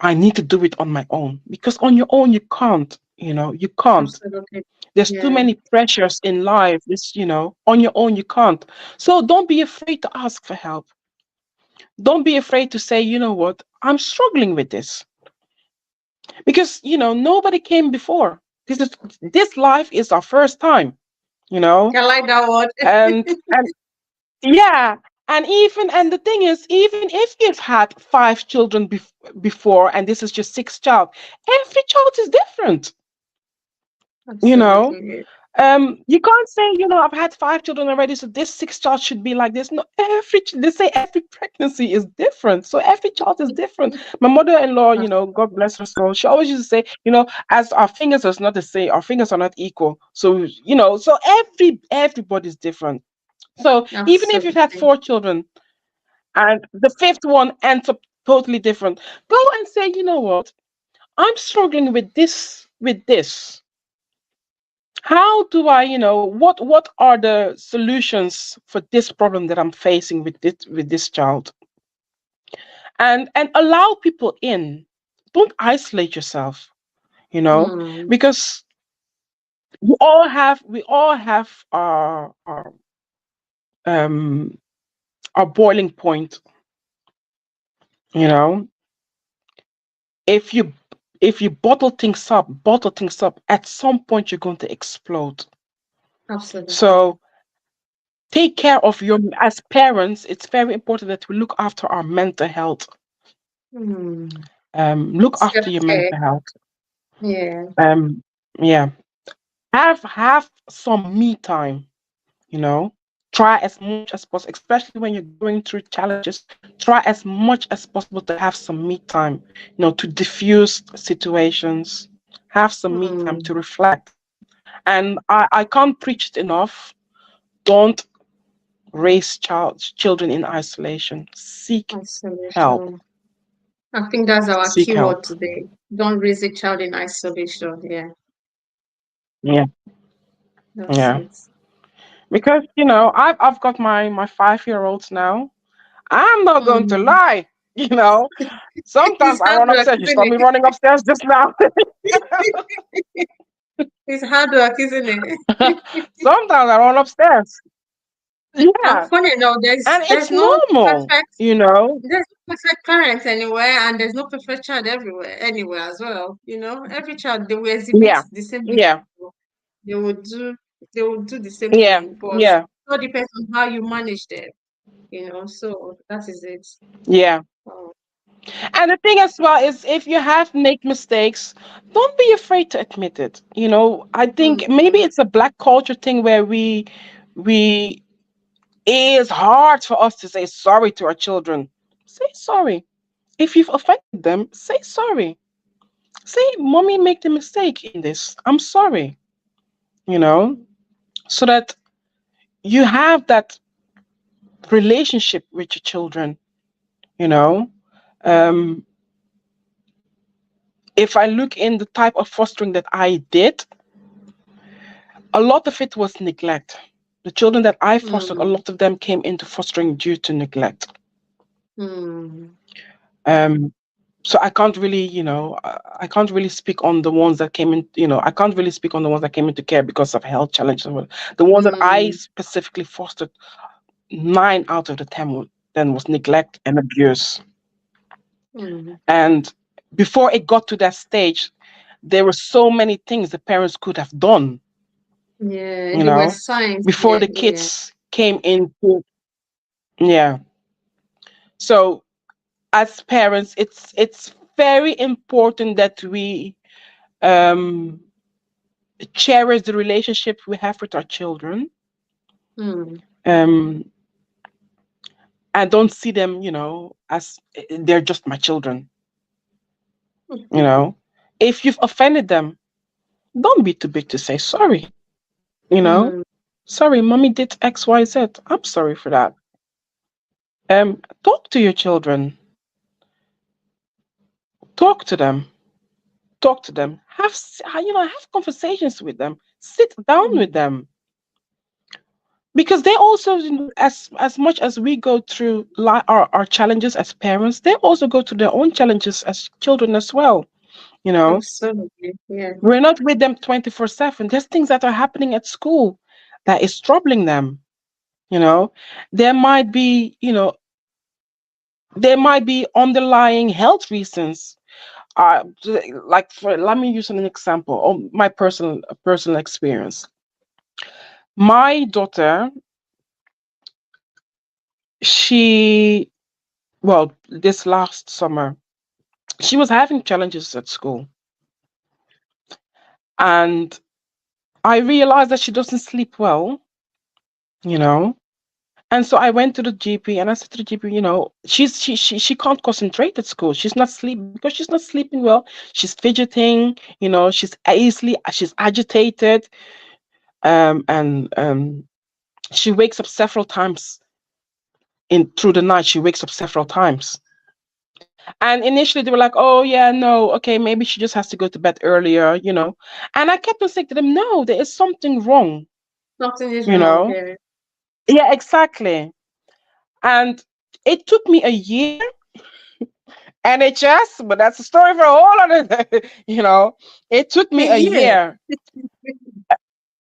I need to do it on my own, because on your own you can't. You can't. Absolutely. There's too many pressures in life. On your own you can't. So don't be afraid to ask for help. Don't be afraid to say, you know what, I'm struggling with this. Because nobody came before. This life is our first time. I like that word. and yeah. And the thing is, even if you've had 5 children before, and this is your 6th child, every child is different. Absolutely. You can't say, I've had 5 children already, so this 6th child should be like this. No, they say every pregnancy is different, so every child is different. My mother-in-law, God bless her soul, she always used to say, as our fingers are not the same, our fingers are not equal. So, so everybody's different. So even if you've had 4 children and the 5th one ends up totally different, go and say, you know what, I'm struggling with this. How do I, what are the solutions for this problem that I'm facing with this child? And allow people in. Don't isolate yourself, because we all have our boiling point. If you bottle things up, at some point you're going to explode. Absolutely. So take care of as parents, it's very important that we look after our mental health. Look after your mental health. Yeah. Have some me time, try as much as possible, especially when you're going through challenges. Try as much as possible to have some me time, to diffuse situations. Have some me time to reflect. And I can't preach it enough. Don't raise children in isolation. Seek help. I think that's our keyword today. Don't raise a child in isolation. Yeah. That's it. Because I've got my 5-year-olds now. I'm not going to lie. Sometimes I run upstairs. You saw me running upstairs just now. It's hard work, isn't it? Sometimes I run upstairs. Yeah. Funny enough, it's normal. Perfect, perfect parents anywhere, and there's no perfect child anywhere as well. Every child, they will exhibit Yeah, the same yeah, behavior. They will do they will do the same yeah, thing, but it yeah, all depends on how you manage them. So that is it. yeah. Oh, And the thing as well is, if you have make mistakes, don't be afraid to admit it. I think maybe mm, it's a black culture thing where we it is hard for us to say sorry to our children. Say sorry. If you've offended them, say sorry. Say, mommy make the mistake in this. I'm sorry. You know, so that you have that relationship with your children. You know, um, if I look in the type of fostering that I did, a lot of it was neglect. The children that I fostered, a mm, lot of them came into fostering due to neglect. mm, Um, so I can't really, I can't really speak on the ones that came in, I can't really speak on the ones that came into care because of health challenges. The ones that I mm, specifically fostered, 9 out of the 10 then was neglect and abuse. mm. And before it got to that stage, there were so many things the parents could have done, Yeah, you there were know, signs. before Yeah, the yeah. kids came into, yeah. So as parents, it's very important that we um cherish the relationship we have with our children, Mm, um and don't see them, as they're just my children. you know if you've offended them, don't be too big to say sorry. you know mm, Sorry, mommy did XYZ. I'm sorry for that. Talk to your children. Talk to them talk to them have conversations with them. Sit down mm. with them, because they also, as much as we go through our challenges as parents, they also go through their own challenges as children as well. you know Absolutely. Yeah. we're not with them 24/7. There's things that are happening at school that is troubling them. you know there might be, underlying health reasons. Like, let me use an example of my personal experience. My daughter, she well, this last summer, she was having challenges at school, and I realized that she doesn't sleep well. you know and so I went to the GP, and I said to the GP, she can't concentrate at school. She's not sleeping because she's not sleeping well. She's fidgeting, she's agitated, and she wakes up several times in through the night. She wakes up several times. And initially they were like, oh yeah, no, okay, maybe she just has to go to bed earlier. And I kept on saying to them, no, there is something wrong, Something is you wrong. know? Yeah. Yeah, exactly. And it took me a year, NHS, but that's a story for a whole other day. It took me a Yeah. year.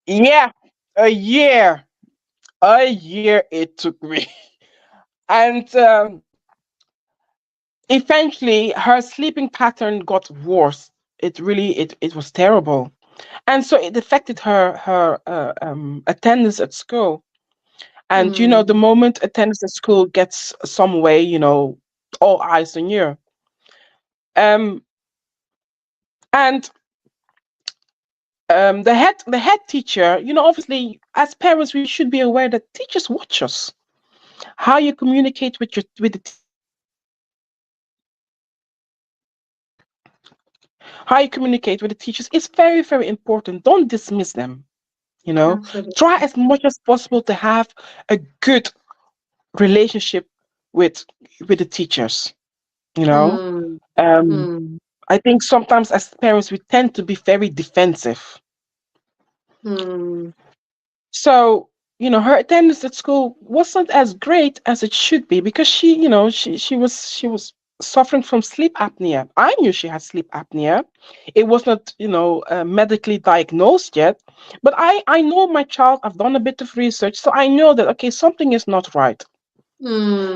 Yeah, a year. A year it took me. And eventually her sleeping pattern got worse. It was terrible. And so it affected her attendance at school. And the Mm, moment attendance at school gets some way, all eyes on you. Um, and the head teacher, obviously, as parents, we should be aware that teachers watch us. How you communicate with the how you communicate with the teachers is very, very important. Don't dismiss them. You know, try absolutely. as much as possible to have a good relationship with with the teachers. You know, Mm, um, mm, I think sometimes as parents we tend to be very defensive. mm, So, her attendance at school wasn't as great as it should be because she was suffering from sleep apnea. I knew she had sleep apnea. It was not, medically diagnosed yet, but I know my child. I've done a bit of research, so I know that okay, something is not right.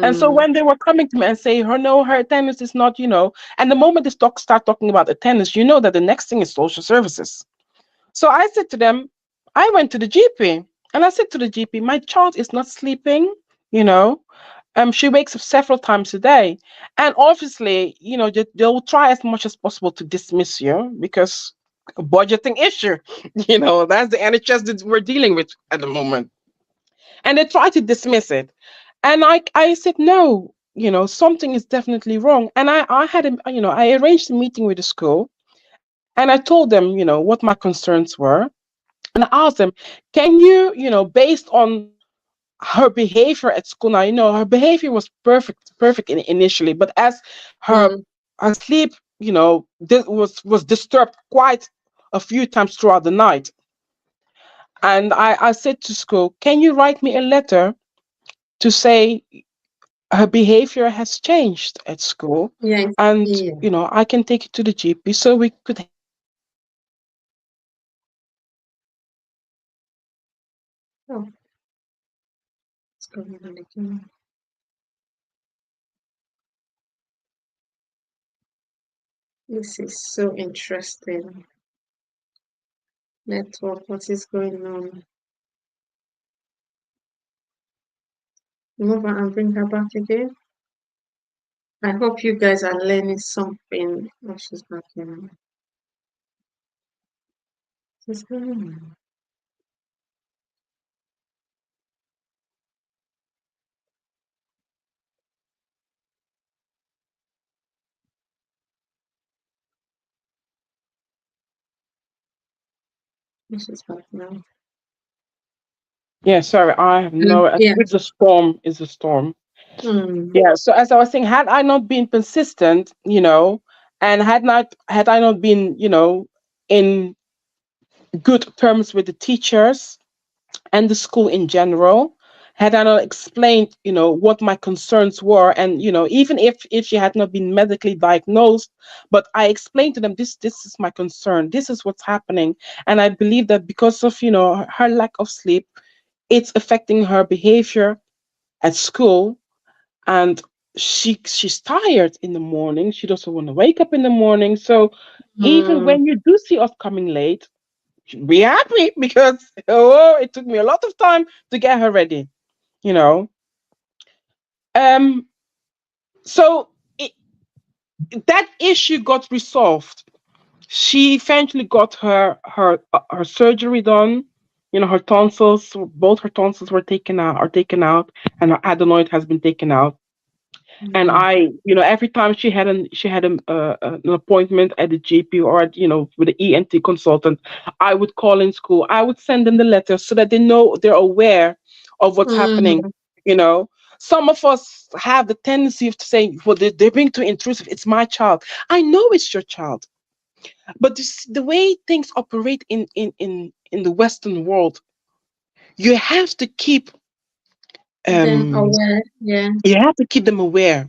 And so Mm. when they were coming to me and say, her no, her attendance is not, and the moment they start talking about attendance, you know that the next thing is social services. So I said to them, I went to the GP and I said to the GP, my child is not sleeping, you know. She wakes up several times a day. And obviously, they'll try as much as possible to dismiss you because a budgeting issue, that's the NHS that we're dealing with at the moment. And they try to dismiss it. And I said, no, something is definitely wrong. And I had, I arranged a meeting with the school and I told them, what my concerns were. And I asked them, can you, based on her behavior at school now, her behavior was perfect initially, but as her Mm. her sleep, was disturbed quite a few times throughout the night. And I said to school, can you write me a letter to say her behavior has changed at school, Yes. and Yeah. I can take it to the GP so we could have Oh, it's going on again. This is so interesting. Network, what is going on? Move her and bring her back again. I hope you guys are learning something. Oh, she's back here. What's going on? Oh, she's back now. Yeah, sorry, I have Mm, no. I yeah. think it's a storm. It's a storm. Mm, Yeah. So as I was saying, had I not been persistent, and had I not been, in good terms with the teachers and the school in general, had I not explained, what my concerns were, and even if she had not been medically diagnosed, but I explained to them, this is my concern, this is what's happening, and I believe that because of her lack of sleep, it's affecting her behavior at school, and she's tired in the morning. She doesn't want to wake up in the morning. So even mm. when you do see us coming late, be happy because oh, it took me a lot of time to get her ready. You know. Um. So that issue got resolved. She eventually got her surgery done. Her tonsils, both her tonsils are taken out, and her adenoid has been taken out. And Mm, I, every time she had an appointment at the GP or with the ENT consultant, I would call in school. I would send them the letter so that they're aware of what's happening. mm. You know, some of us have the tendency of to say, "Well, they're being too intrusive. It's my child." I know it's your child, but the way things operate in the Western world, you have to keep Them um aware. Yeah. you have to keep them aware.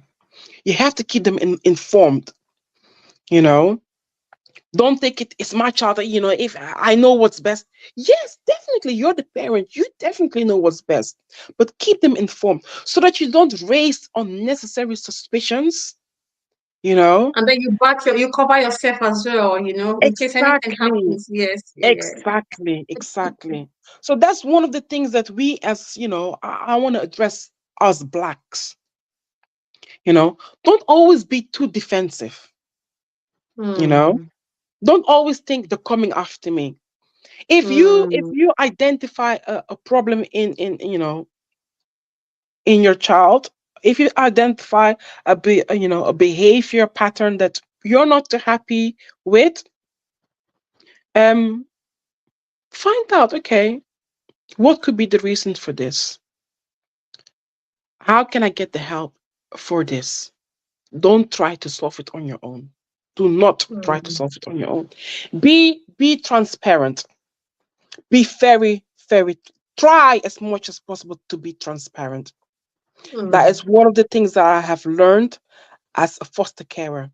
You have to keep them informed. You know, don't take it's my child. If I know what's best, yes, definitely, you're the parent. You definitely know what's best, but keep them informed so that you don't raise unnecessary suspicions. You know, And then you cover yourself as well, in case anything exactly, happens. Yes. Yeah. exactly. So that's one of the things that we, as I want to address us blacks. Don't always be too defensive. You know, Mm, don't always think they're coming after me. If mm, you identify a problem in your child, if you identify a behavior pattern that you're not too happy with, um find out, okay, what could be the reason for this? How can I get the help for this? Don't try to solve it on your own. Do not try to mm, solve it on your own. Be transparent. Be very, very, try as much as possible to be transparent. That mm. is one of the things that I have learned as a foster carer.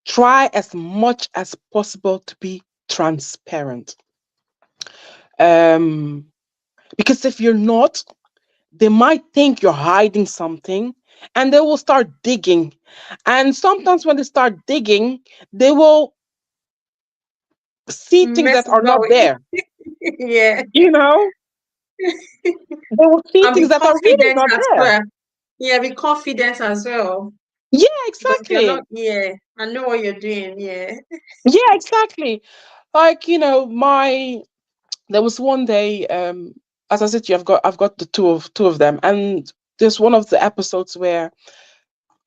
Try as much as possible to be transparent. Um, because if you're not, they might think you're hiding something, and they will start digging. And sometimes when they start digging, they will see things that are Messes up not with there. yeah. You know, they will see And things be that are really confident not as there. well. Yeah, be confident as well. Yeah, Because if you're not, exactly. yeah, I know what you're doing. Yeah. Yeah, exactly. Like, my there was one day, as I said to you, I've got the two of them, and there's one of the episodes where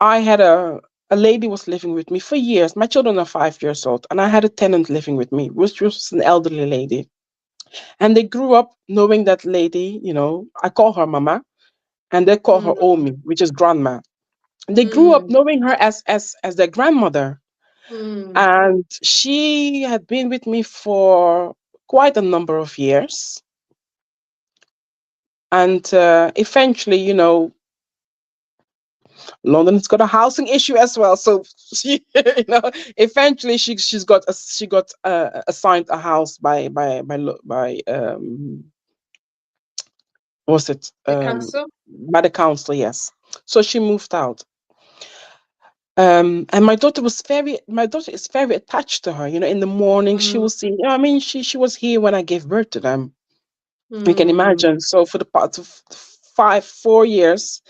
I had a lady was living with me for years. My children are 5 years old, and I had a tenant living with me, which was an elderly lady. And they grew up knowing that lady. I call her Mama, and they call her Mm, Omi, which is grandma. They grew up mm, knowing her as their grandmother, mm. and she had been with me for quite a number of years. And eventually, London's got a housing issue as well. So she, eventually she got assigned a house by what's it The council? by the council. Yes. So she moved out. And my daughter is very attached to her. In the morning she Mm, will see. I mean, she was here when I gave birth to them. You can mm. imagine. So for the past of 4 years,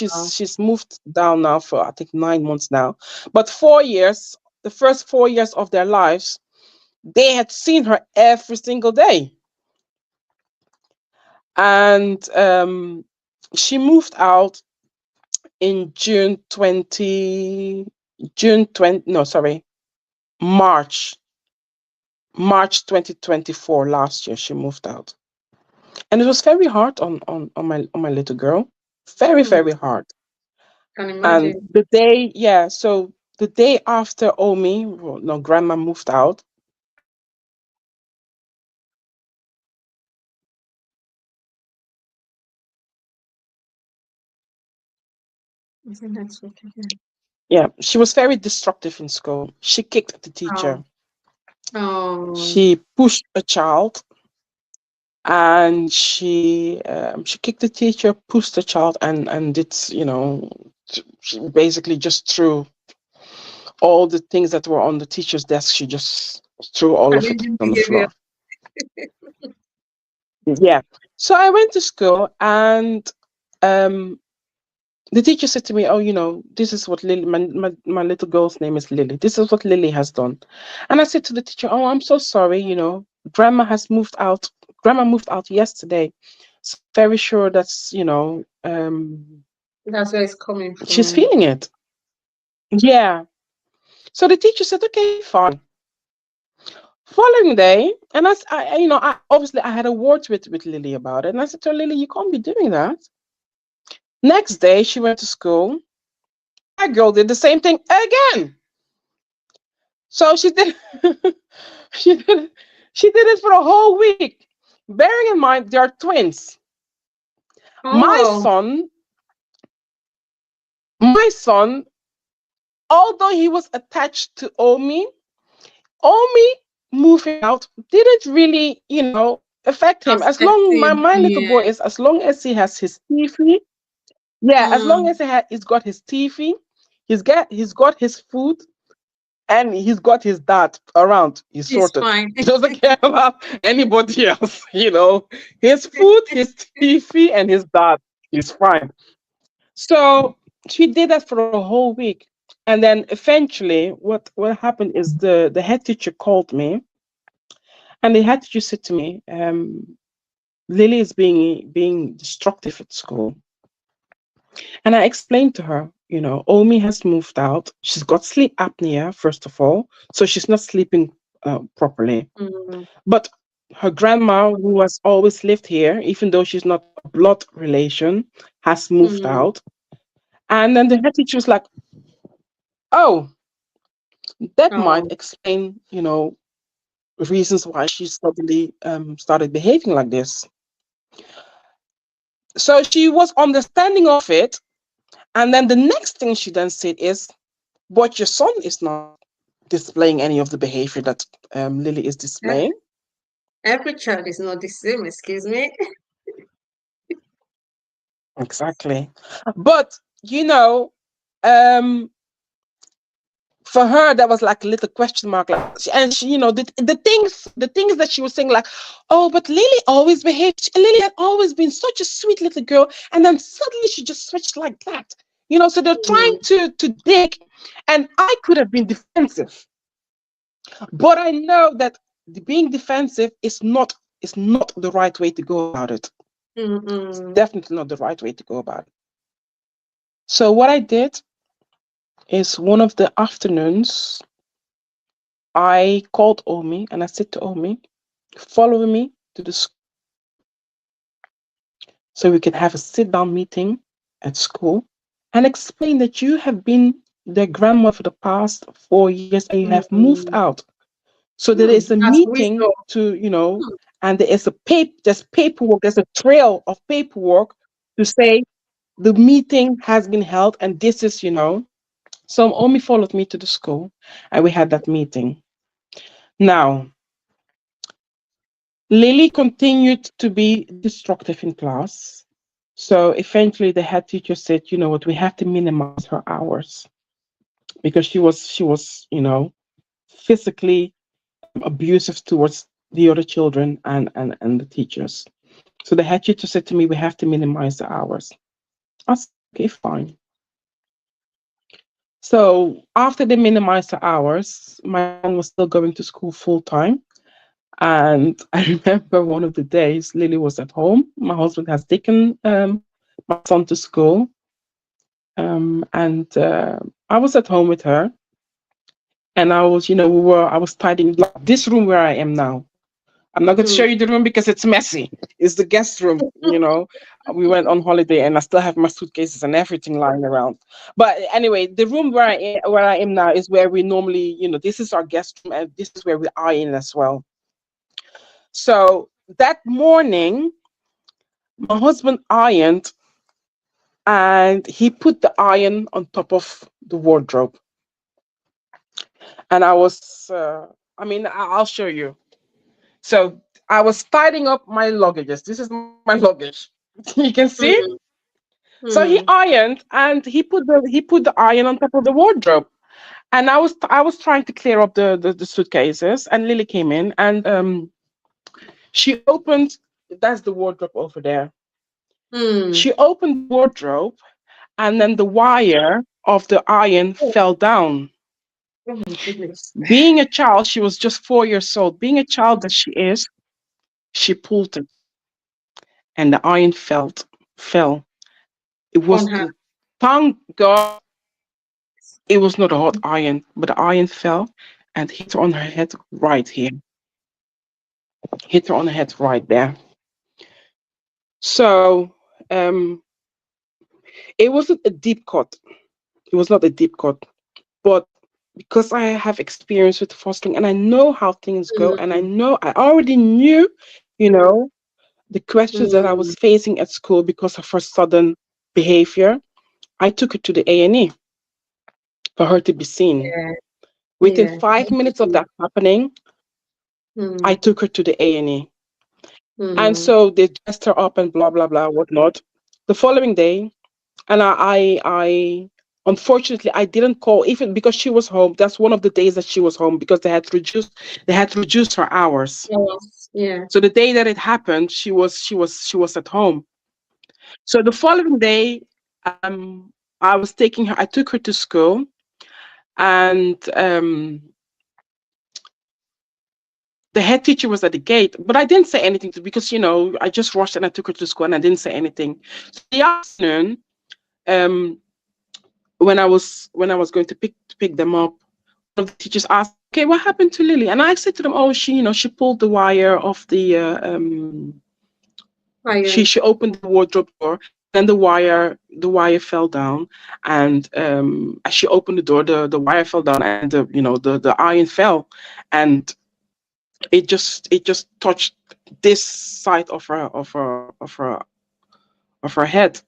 Wow. she's moved down now for I think 9 months now. But 4 years, the first 4 years of their lives, they had seen her every single day. And she moved out in June 20, no, sorry, March, March 2024 last year she moved out. And it was very hard on my little girl. Very, very Mm. hard. Can And imagine. so the day after Omi, well, no, grandma moved out. Isn't that so again? Yeah, she was very destructive in school. She kicked the Oh, teacher. oh, She pushed a child, and she kicked the teacher, pushed the child, and did she basically just threw all the things that were on the teacher's desk. She just threw all of it challenging on the behavior. floor. Yeah. So I went to school, and um, the teacher said to me, "Oh, this is what Lily, my little girl's name is Lily. This is what Lily has done." And I said to the teacher, "Oh, I'm so sorry. Grandma has moved out. Grandma moved out yesterday. So I'm very sure that's, That's where it's coming she's from. feeling it." Yeah. So the teacher said, "Okay, fine." Following day, and I obviously I had a word with Lily about it, and I said to her, "Lily, you can't be doing that." Next day, she went to school. That girl did the same thing again. So she did she did she did it for a whole week. Bearing in mind they are twins. My Oh, son, my son, although he was attached to Omi moving out didn't really, affect him. As affect long him. my little boy Yeah, is as long as he has his TV, yeah, as long mm, as he's got his TV, he's got his food, and he's got his dad around. He's it's sorted. fine. He doesn't care about anybody else. His food, his TV, and his dad. He's fine. So she did that for a whole week, and then eventually, what happened is the head teacher called me, and the head teacher said to me, "Lily is being destructive at school." And I explained to her, Omi has moved out. She's got sleep apnea, first of all, so she's not sleeping properly. Mm, But her grandma, who has always lived here, even though she's not a blood relation, has moved mm. out. And then the head teacher was like, "Oh, that might Oh, explain, reasons why she suddenly started behaving like this." So she was understanding of it. And then the next thing she then said is, "But your son is not displaying any of the behavior that Lily is eh, displaying." every child is not the same, excuse me. Exactly. But you know, um, for her that was like a little question mark. Like, and she, the things that she was saying, like, oh, but Lily always behaved. Lily had always been such a sweet little girl, and then suddenly she just switched like that. So they're trying Mm, to dig, and I could have been defensive, but I know that being defensive is not the right way to go about it. mm, It's mm, definitely not the right way to go about it. So what I did is one of the afternoons, I called Omi and I said to Omi, follow me to the school so we can have a sit down meeting at school and explain that you have been their grandma for the past 4 years and you have moved mm, out. So there is a That's meeting wisdom. to, and there's paperwork, there's a trail of paperwork to say the meeting has been held and this is. So Omi followed me to the school and we had that meeting. Now, Lily continued to be destructive in class. So eventually the head teacher said, you know what, we have to minimize her hours because she was physically abusive towards the other children and the teachers. So the head teacher said to me, we have to minimize the hours. I said, okay, fine. So after they minimized the hours, my son was still going to school full time. And I remember one of the days Lily was at home. My husband has taken my son to school. And I was at home with her. And I was tidying like this room where I am now. I'm not going to show Mm, you the room because it's messy. It's the guest room. We went on holiday and I still have my suitcases and everything lying around. But anyway, the room where I am now is where we normally, this is our guest room and this is where we are in as well. So that morning, my husband ironed and he put the iron on top of the wardrobe. And I'll show you. So I was tidying up my luggages. This is my luggage. You can see. mm, So he mm, ironed and he put the iron on top of the wardrobe. And I was trying to clear up the suitcases, and Lily came in and she opened. That's the wardrobe over there. mm. She opened the wardrobe, and then the wire of the iron Oh, fell down. oh my goodness. Being a child, she was just 4 years old. Being a child that she is, she pulled it, and the iron fell. It On was her. thank God it was not a hot iron, but the iron fell and hit her on her head right here. Hit her on the head right there. So um, it wasn't a deep cut. It was not a deep cut, but because I have experience with fostering and I know how things go, and Mm, I already knew, you know, the questions that I was mm. facing at school because of her sudden behavior. I took her to the A&E for her to be seen. Yeah, Within yeah. 5 minutes of that happening, I Mm, took her to the A&E. And mm. so they dressed her up and blah, blah, blah, whatnot. The following day, and I unfortunately I didn't call even because she was home. That's one of the days that she was home because they had reduced her hours. Yes, yeah. So the day that it happened, she was at home. So the following day, I took her to school, and the head teacher was at the gate, but I didn't say anything because I just rushed and I took her to school and I didn't say anything. So the afternoon, um, when I was going to pick them up, one of the teachers asked, "Okay, what happened to Lily?" And I said to them, "Oh, she pulled the wire off the Iron. she opened the wardrobe door, then the wire fell down, and as she opened the door, the wire fell down, and the iron fell, and it just touched this side of her head."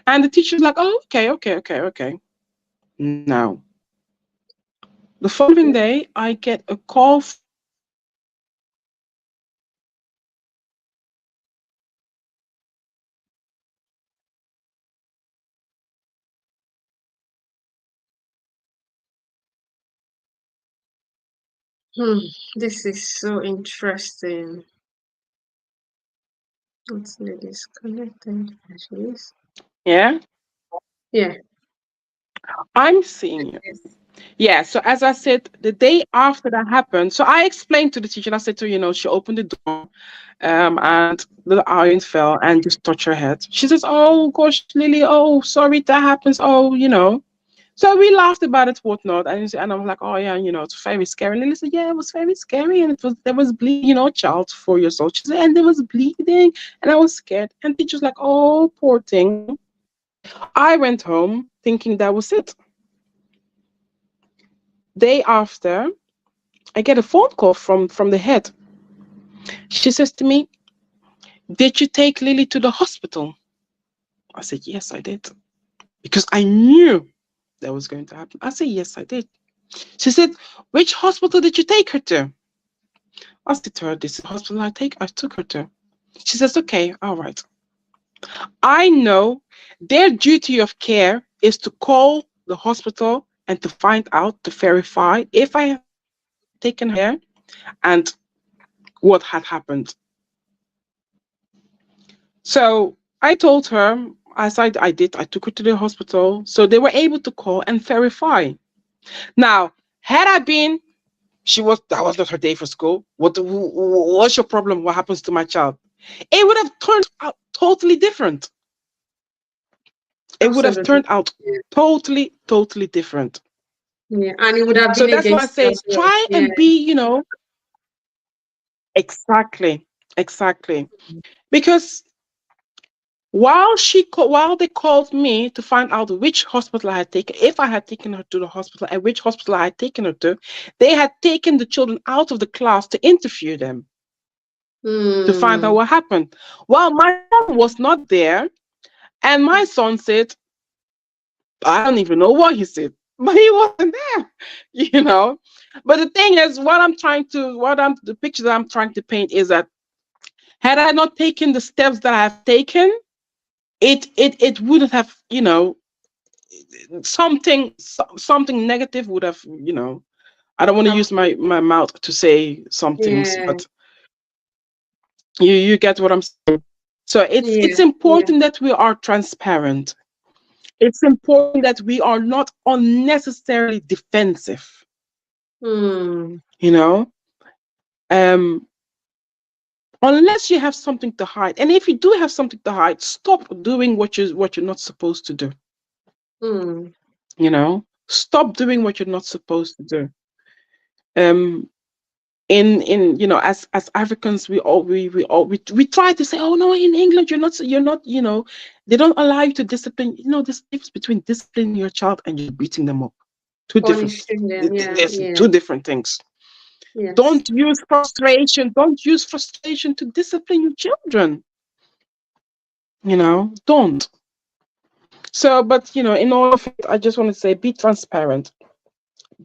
And the teacher's like, "Oh, okay, okay, okay, okay." Now, the following day, I get a call Hmm, this is so interesting. Let's see, disconnected. She is. Yeah, Yeah. I'm seeing you. Yes. Yeah, so as I said, the day after that happened, so I explained to the teacher, and I said to her, she opened the door, and the iron fell and just touched her head. She says, "Oh gosh, Lily, oh sorry that happens. Oh." So we laughed about it, whatnot, and I was like, "Oh yeah, it's very scary." Lily said, "Yeah, it was very scary, and there was bleeding, child 4 years old." She said, "And there was bleeding, and I was scared." And teacher's like, "Oh, poor thing." I went home thinking that was it. Day after, I get a phone call from the head. She says to me, "Did you take Lily to the hospital?" I said, "Yes, I did." Because I knew that was going to happen. I said, "Yes, I did." She said, "Which hospital did you take her to?" I said to her, "This is the hospital I took her to." She says, "Okay, all right. I know their duty of care is to call the hospital and to find out, to verify if I have taken her there and what had happened." So I told her, as I did, I took her to the hospital. So they were able to call and verify. Now, had I been, that was not her day for school. What's your problem? What happens to my child? It would have turned out totally different. It would have Absolutely. turned out Yeah. totally, totally different. Yeah. And it would have So been that's why I against you say as well. try Yeah. and be, exactly, exactly. Because while they called me to find out which hospital I had taken, if I had taken her to the hospital and which hospital I had taken her to, they had taken the children out of the class to interview them to find out Hmm. what happened. Well, my son was not there, and my son said, I don't even know what he said, but he wasn't there, you know. But the thing is, the picture that I'm trying to paint is that had I not taken the steps that I have taken, it wouldn't have, something negative would have, I don't want to use my Absolutely. mouth to say some things, Yeah. but you get what I'm saying. So it's Yeah. Yeah. important that we are transparent. It's important that we are not unnecessarily defensive, Hmm. you know, um, unless you have something to hide. And if you do have something to hide, stop doing what you're not supposed to do. Hmm. Stop doing what you're not supposed to do. Um, in as Africans, we try to say, "Oh no, in England you're not they don't allow you to discipline." There's difference between disciplining your child and just beating them up. Two different Punishing them. Yeah. there's Yeah. two different things. Yes. Don't use frustration to discipline your children. Don't. So, but in all of it, I just want to say, be transparent.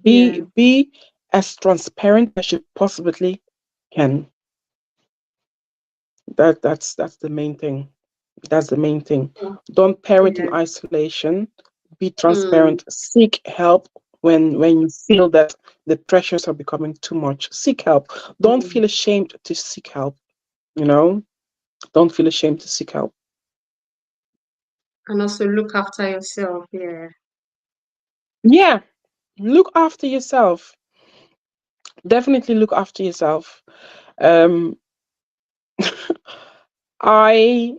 Yeah. Be as transparent as you possibly can. That's the main thing. That's the main thing. Don't parent in Yeah. isolation. Be Hmm. transparent. Seek help when you feel that the pressures are becoming too much. Seek help. Don't Hmm. feel ashamed to seek help. You know, don't feel ashamed to seek help. And also look after yourself. Yeah. Yeah, look after yourself. Definitely look after yourself. Um, I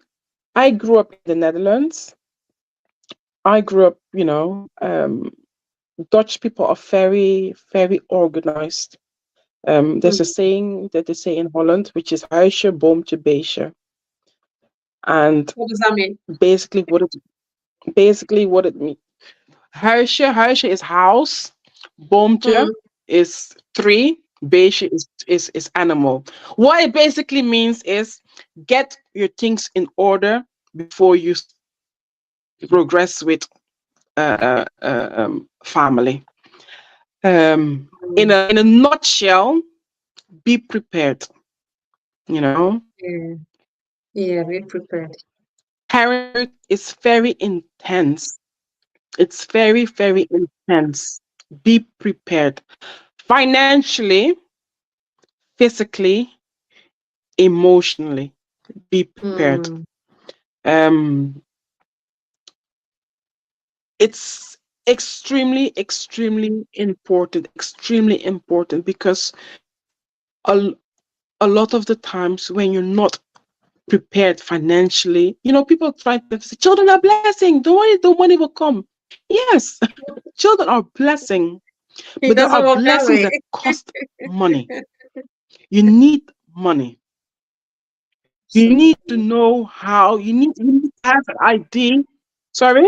I grew up in the Netherlands. I grew up, Dutch people are very, very organized. There's a Hmm. saying that they say in Holland, which is huisje, boompje, beestje. And What does that mean? basically what it means. Huisje is house, boompje Hmm. is tree, beestje is animal. What it basically means is get your things in order before you progress with family. In a nutshell, be prepared. You know, Yeah. Yeah. Be prepared. parenthood is very intense. It's very, very intense. Be prepared financially. physically, emotionally. Be prepared. Mm. It's extremely important because a, a lot of the times when you're not prepared financially, people try to say children are blessing, don't worry, the money will come. Yes, children are blessing, It but there doesn't are work that blessings way. that cost money. You need money. You need to Absolutely. know how, you need to have an idea. Sorry?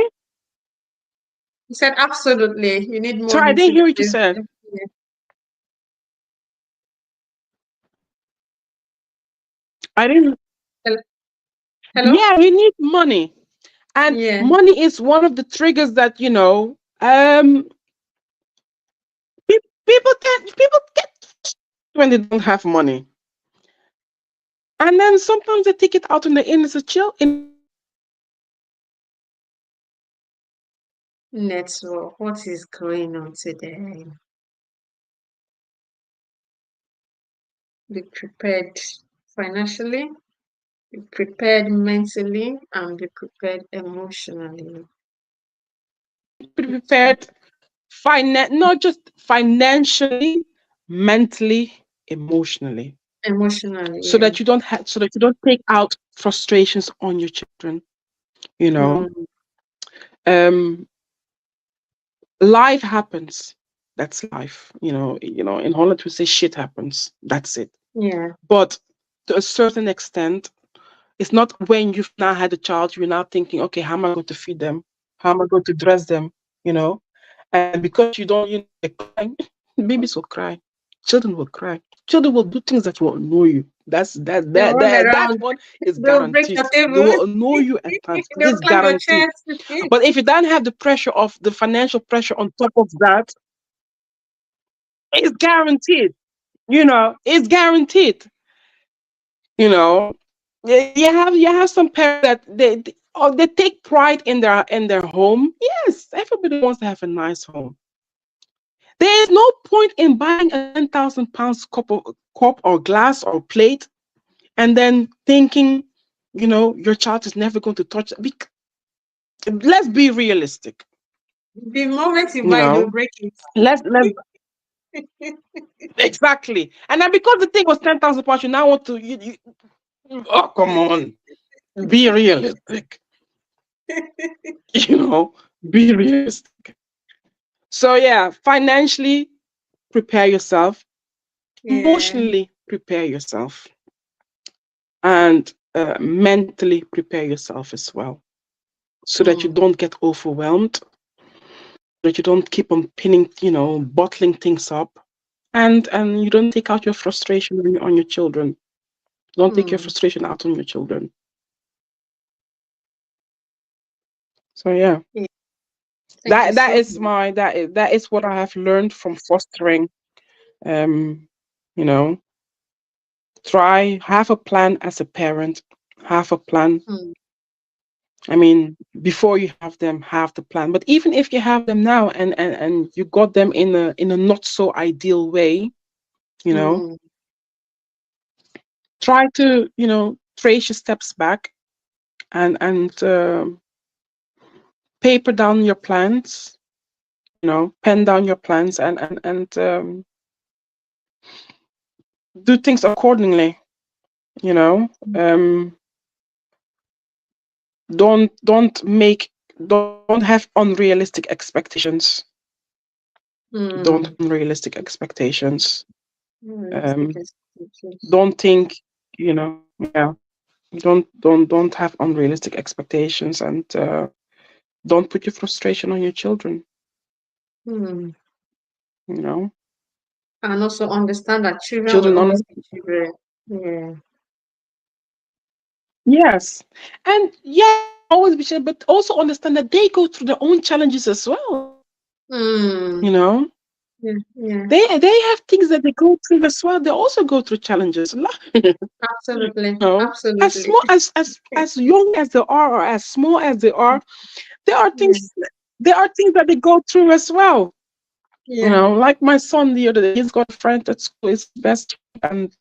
You said absolutely. You need Sorry, I money didn't to hear what you live. said. Yeah. I didn't. Hel- Hello? Yeah, you need money. And Yeah. money is one of the triggers that, people get when they don't have money. And then sometimes they take it out on the innocent child. Network. What is going on today? Be prepared financially, be prepared mentally, and be prepared emotionally. Be Okay. prepared, not just financially, mentally, emotionally, Emotionally, so yeah. that you don't take out frustrations on your children. You know, Mm, um, life happens. That's life. In Holland we say shit happens. That's it. yeah. But to a certain extent, it's not when you've now had a child, you're now thinking, okay, how am I going to feed them? How am I going to dress them? You know, and because you don't, they're crying, babies will cry, children will cry, children will do things that will annoy you. That's that They'll that run that that around. one is They'll break guaranteed. your They table. will annoy you at times. They'll This is climb your guaranteed. chest. But if you don't have the pressure of the financial pressure on top of that, it's guaranteed. It's guaranteed. You know, you have some parents that they take pride in their home. Yes, everybody wants to have a nice home. There is no point in buying a 10,000 pounds cup or glass or plate and then thinking, your child is never going to touch it. Let's be realistic. The moment you You buy, they'll know, break it. let's exactly. And then because the thing was 10,000 pounds, you now want to. Oh, come on, be realistic. You know, be realistic. So yeah, financially prepare yourself, Yeah. emotionally prepare yourself, and mentally prepare yourself as well, so that you Mm, don't get overwhelmed, that you don't keep on bottling things up, and you don't take out your frustration on your children. Don't take your mm. frustration out on your children. So yeah, Yeah. Thank you that so is much. that is what I have learned from fostering. Um, you know, have a plan as a parent, have a plan. Mm, I mean, before you have the plan. But even if you have them now and you got them in a not so ideal way, you know, mm, try to, trace your steps back and paper down your plans, pen down your plans and do things accordingly, you know. Um, don't have unrealistic expectations. Don't mm. unrealistic expectations. Realistic Um, expectations. don't think, yeah, don't have unrealistic expectations and don't put your frustration on your children, Mm. you know. And also understand that children will Children always on be children. Yeah. Yes. And yeah, always be sure, but also understand that they go through their own challenges as well. Mm. You know, Yeah. Yeah. they have things that they go through as well. They also go through challenges. Absolutely. As Absolutely. small as young as they are, or as small as they are, there are Yeah. things there are things that they go through as well. Yeah. Like my son the other day, he's got a friend at school, his best friend. and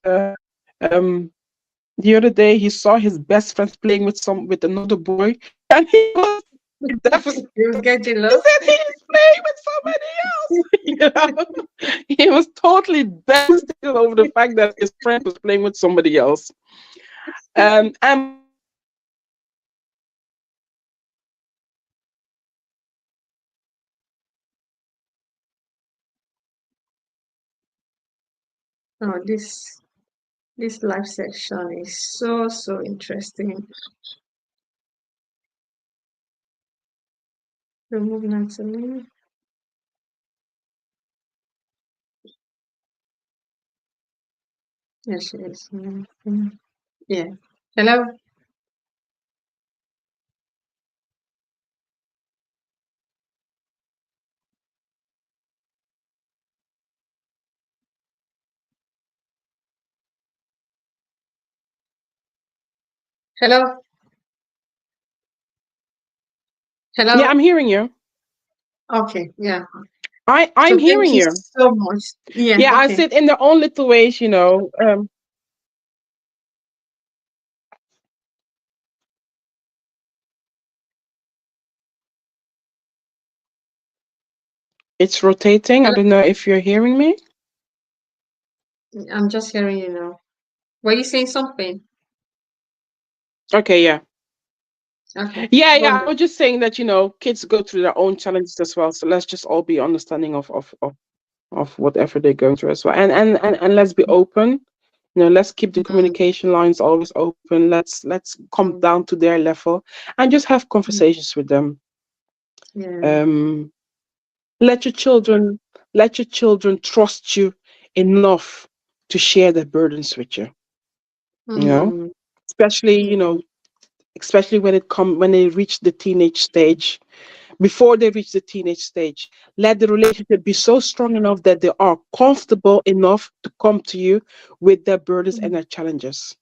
the other day he saw his best friends playing with another boy, and he was devastated. You get He jealous. said he's playing with somebody else. You know, he was totally devastated over the fact that his friend was playing with somebody else. And my daughter is also very similar. Oh, this live section is so interesting. Remove Natalie. Yes, she is. Yeah. Hello. Hello. Yeah, Hello. I'm hearing you. Okay. Yeah. I'm So thank hearing you you. so much. Yeah. Yeah, I Okay. said in their own little ways, you know. It's rotating. I Hello. don't know if you're hearing me. I'm just hearing you now. Were you saying something? Okay, yeah. Okay. Yeah, Go I was just saying that, you know, kids go through their own challenges as well. So let's just all be understanding of whatever they're going through as well. And let's be open. You know, let's keep the on. communication lines always open. Let's come Mm, down to their level and just have mm, conversations with them. yeah. Um, let your children let your children trust you enough to share their burdens with you. You know, Mm, especially, you mm, know, especially when they reach the teenage stage. Before they reach the teenage stage, let the relationship be so strong enough that they are comfortable enough to come to you with their burdens and mm, their challenges.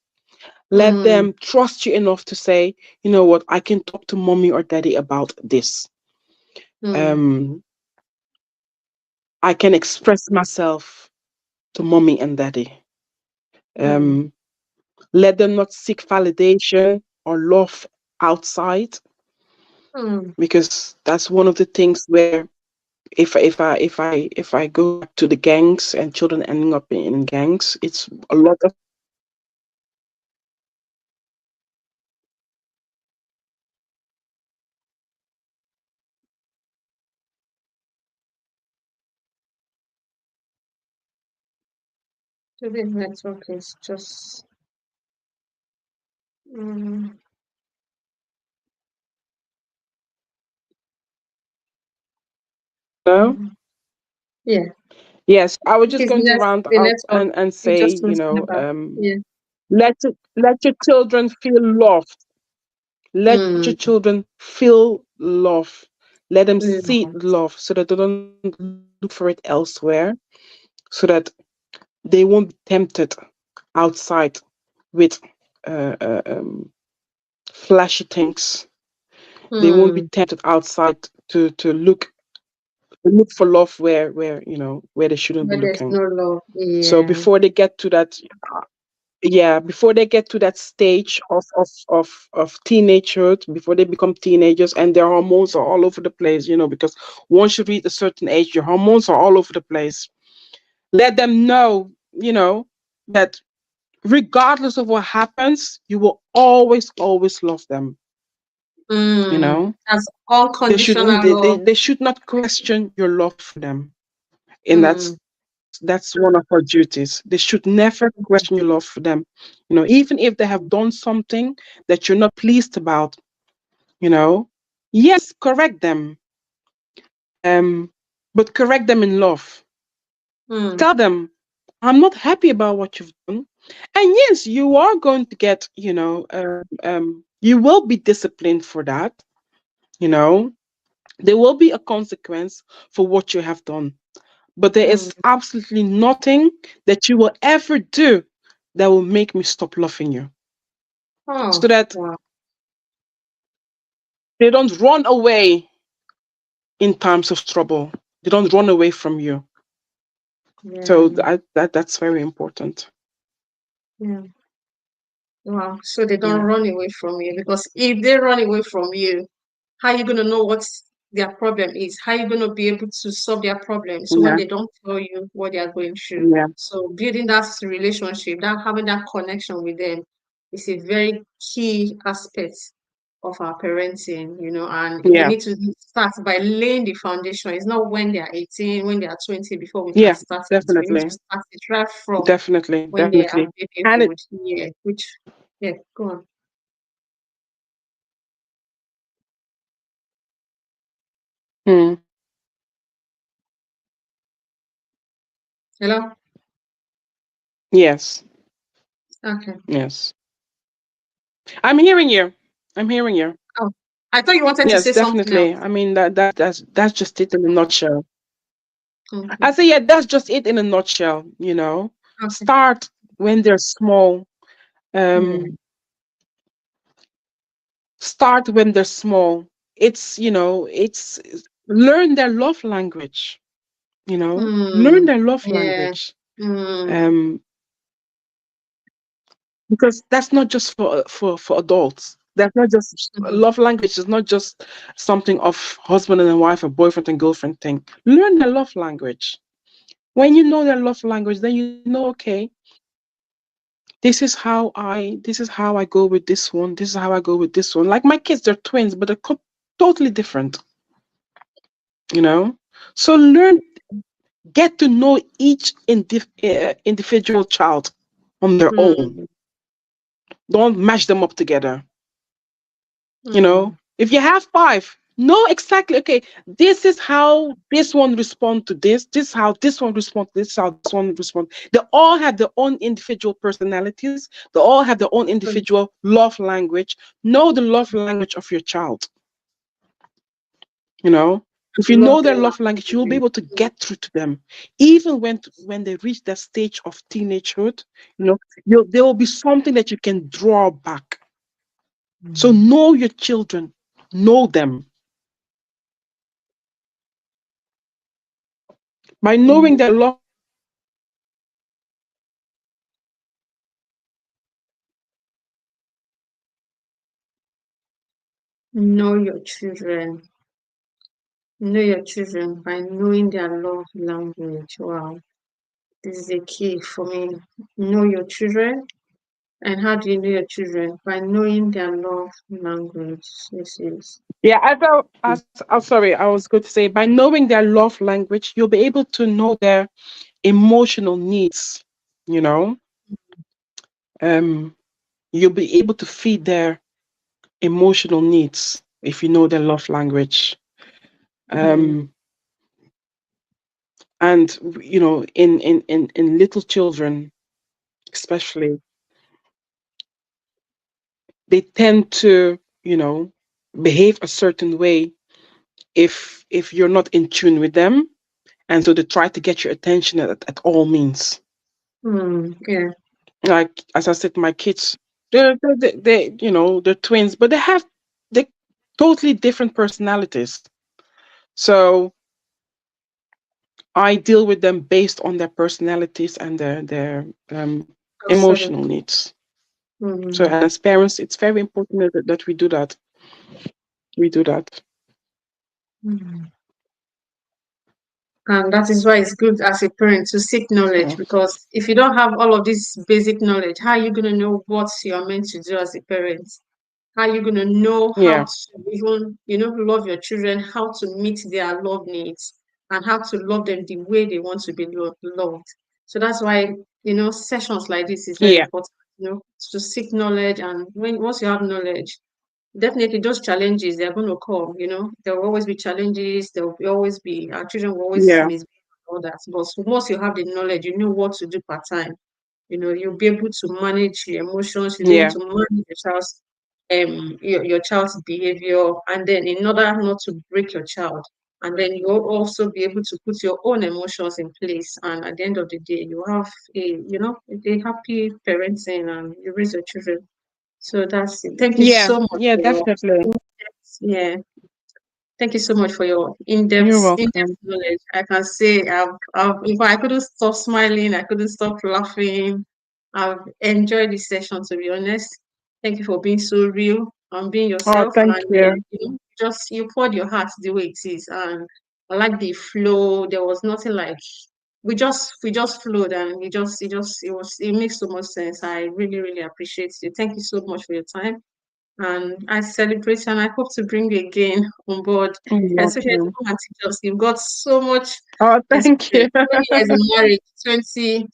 Let mm, them trust you enough to say, you know what, I can talk to mommy or daddy about this. mm, um I can express myself to mommy and daddy. mm, um Let them not seek validation or love outside, mm. because that's one of the things where if I go back to the gangs and children ending up in gangs, it's a lot of Today's network is just. Mm, no. mm. Yeah. Yes, I was It just is going to round the up network. and It say, just you wants to know, about. Yeah. let your children feel loved. Let your Mm, children feel love. Let them see mm, love so that they don't look for it elsewhere, so that they won't be tempted outside with flashy things. They won't be mm. tempted outside to look for love where you know where they shouldn't be But there's looking. no love. So Yeah. before they get to that, yeah, before they get to that stage of teenagehood, before they become teenagers and their hormones are all over the place, you know, because once you reach a certain age, your hormones are all over the place. Let them know, you know, that regardless of what happens, you will always love them. You Mm. know, As they should unconditional love. they should not question your love for them, and Mm, that's one of our duties. They should never question your love for them. You know, even if they have done something that you're not pleased about, you know, yes, correct them. But correct them in love. mm, Tell them, I'm not happy about what you've done. And yes, you are going to get, you know, you will be disciplined for that. You know, there will be a consequence for what you have done. But there mm. is absolutely nothing that you will ever do that will make me stop loving you. So Oh, that wow. they don't run away in times of trouble. They don't run away from you. So Yeah. that's very important. Yeah. Wow. So they don't Yeah. run away from you, because if they run away from you, how are you going to know what their problem is? How are you going to be able to solve their problem? So when Yeah. they don't tell you what they are going through, Yeah. so building that relationship, that having that connection with them is a very key aspect of our parenting, and we Yeah. need to start by laying the foundation. It's not when they are 18, when they are 20 before we can Yeah. start it. We need to Definitely. start it right from Definitely. when they are Definitely. And it, babyhood. Yeah, yeah, go on. mm, Hello? yes. Okay. Yes. I'm hearing you. I'm hearing you. Oh, I thought you wanted to Yes, say something definitely. else. I mean that's just it in a nutshell. Okay. I say yeah, that's just it in a nutshell, Okay. Start when they're small. Yeah. Um Start when they're small. It's learn their love language, Learn Mm. their love Yeah. language. Mm. Um because that's not just for adults. That's not just Mhm. love language is not just something of husband and wife or boyfriend and girlfriend thing. Learn their love language. When you know their love language, then you know, okay, this is how I go with this one, this is how I go with this one. Like my kids, they're twins, but they're totally different, you know. So learn, get to know each individual child on their own. Mm. Don't mash them up together. Mm. If you have five, know exactly, okay, this is how this one respond to this is how this one respond to this is how this one respond. They all have their own individual personalities, they all have their own Mm. individual love language. Know the love language of your child. you know if you Love know their their love language, you'll be language. able to get through to them, even when they reach that stage of teenagehood. There will be something that you can draw back. So Mm. know your children, know them. By knowing Mm. their love language, you'll be able to get through to them, even when they reach that stage of teenagehood. Know your children. Know your children by knowing their love language. Wow. This is the key for me. Know your children. And how do you know your children? By knowing their love language. This is. Yeah, I'm sorry, I was going to say, by knowing their love language, you'll be able to know their emotional needs. You know, um, you'll be able to feed their emotional needs if you know their love language. Mm. Um, and in little children, especially, they tend to, behave a certain way if you're not in tune with them, and so they try to get your attention at all means. Mm. Yeah. Like as I said, my kids, they're twins, but they totally different personalities. So I deal with them based on their personalities and their emotional Absolutely. needs. So Mm. as parents, it's very important that we do that. We do that. Mm. And that is why it's good as a parent to seek knowledge, Mm. because if you don't have all of this basic knowledge, how are you going to know what you're meant to do as a parent? How are you going to know how Yeah, to even, love your children, how to meet their love needs, and how to love them the way they want to be loved? So that's why, sessions like this is very yeah, important, to seek knowledge. And once you have knowledge, definitely those challenges, they're going to come. There will always be challenges. There will always be, our children will always yeah, misbehave and all that. But once you have the knowledge, you know what to do part time. You'll be able to manage your emotions. You'll be able yeah, to manage your child's behavior, and then in order not to break your child, and then you'll also be able to put your own emotions in place. And at the end of the day, you have a happy parenting, and you raise your children. So that's it. Thank you yeah, so much yeah, for your definitely. yeah. Thank you so much for your You're in-depth welcome. knowledge. I can say if I couldn't stop smiling, I couldn't stop laughing, I've enjoyed this session, to be honest. Thank you for being so real and being Oh, yourself, thank and you. just you poured your heart the way it is, and I like the flow. There was nothing like we just flowed, and it makes so much sense. I really really appreciate you. Thank you so much for your time, and I celebrate, and I hope to bring you again on board, You're especially to welcome. come and teach us. You've got so much Oh, thank you. experience. 20 years in marriage,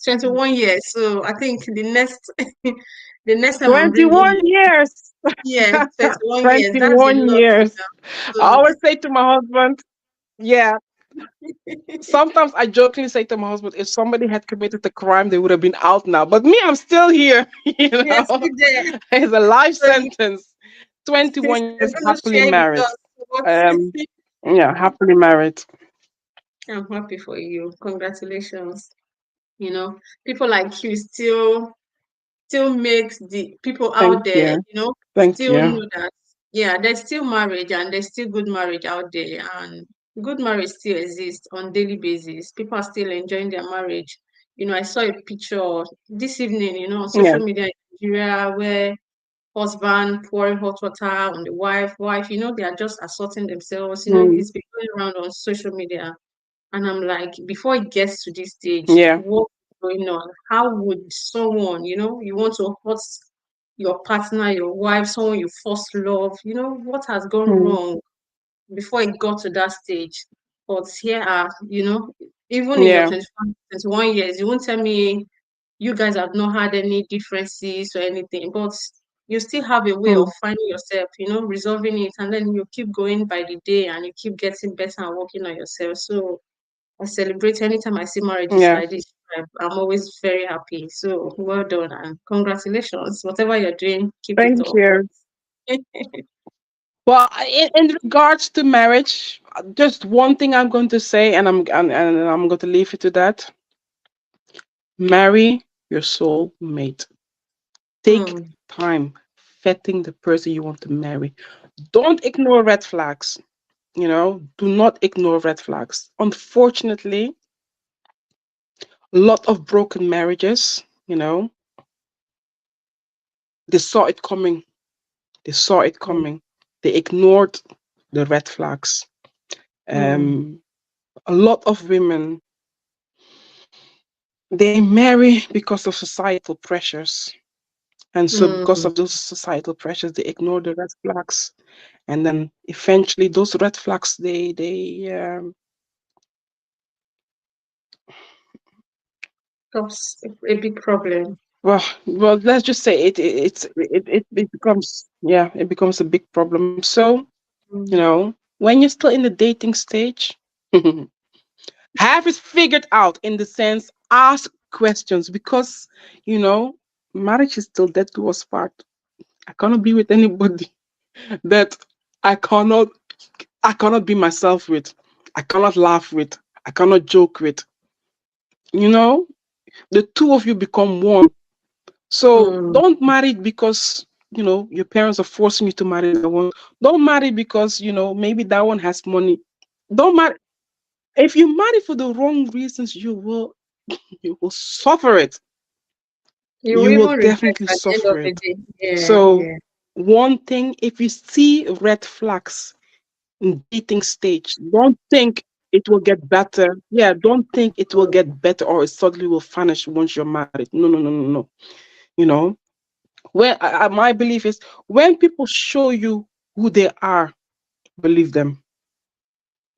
21 years. So I think the next the next time I'm bringing 21 you, years. yeah, 21 years. That's a 21 lot years. I now. always say to my husband, yeah, So sometimes I jokingly say to my husband, if somebody had committed a crime, they would have been out now. But me, I'm still here. yes, be there. It's a life So you sentence. 21 you're years gonna happily share with married. us what Um, yeah, happily married. I'm happy for you. Congratulations. You know, people like you still makes the people Thank out there, you. Thank still you. know that, yeah, there's still marriage and there's still good marriage out there, and good marriage still exists on daily basis. People are still enjoying their marriage. I saw a picture this evening, on Yeah. social media in Nigeria where husband pouring hot water on the wife, they are just assaulting themselves. Mm, It's been going around on social media. And I'm like, before it gets to this stage, yeah. what's going on? How would someone, you want to hurt your partner, your wife, someone you first love, what has gone Mm, wrong before it got to that stage? But here are, even in your yeah. 21 years, you won't tell me you guys have not had any differences or anything, but you still have a way of Mm, finding yourself, resolving it, and then you keep going by the day and you keep getting better and working on yourself. So I celebrate anytime I see marriages yeah. like this. I'm always very happy. So well done and congratulations. Whatever you're doing, keep it Thank up. you. Well, in regards to marriage, just one thing I'm going to say, and I'm going to leave it to that. Marry your soul mate. Take Mm, time vetting the person you want to marry. Don't ignore red flags. Do not ignore red flags. Unfortunately, a lot of broken marriages, they saw it coming. They saw it mm, coming. They ignored the red flags. mm, A lot of women, they marry because of societal pressures. And so because mm. of those societal pressures, they ignore the red flags. And then eventually those red flags, they That's a big problem. well, let's just say it becomes, yeah, it becomes a big problem. So, Mm, when you're still in the dating stage, have it figured out, in the sense, ask questions, because, you know, marriage is still dead to us part. I cannot be with anybody that I cannot I cannot be myself with. I cannot laugh with. I cannot joke with. You know, the two of you become one. So mm. don't marry because your parents are forcing you to marry that one. Don't marry because maybe that one has money. Don't marry. If you marry for the wrong reasons, you will suffer it. You will You will even regret definitely at the end of suffer the it. day. Yeah, So yeah. one thing, if you see red flags in dating stage, don't think it will get better. Yeah, don't think it will get better or it suddenly will vanish once you're married. No, no, no, no, no. You know, my belief is, when people show you who they are, believe them.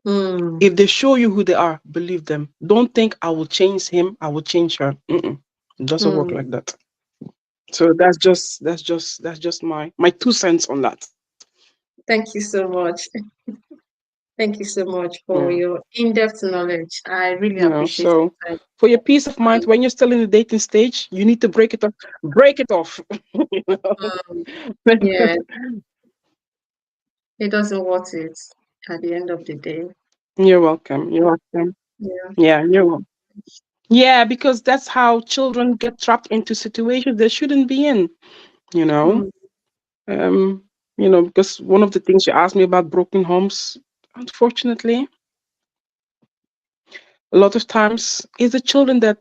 Mm, If they show you who they are, believe them. Don't think I will change him, I will change her. Mm-mm. It doesn't work mm. like that. So that's just my 2 cents on that. Thank you so much. Thank you so much for Yeah. your in-depth knowledge. I really appreciate So your time. for your peace of mind, And, when you're still in the dating stage, you need to break it off. Break it off. You um, know? yeah, it doesn't worth it at the end of the day. You're welcome. You're welcome. Yeah. Yeah, you're welcome. Yeah, because that's how children get trapped into situations they shouldn't be in, you know. Mm, Um, because one of the things you asked me about broken homes, unfortunately, a lot of times is the children that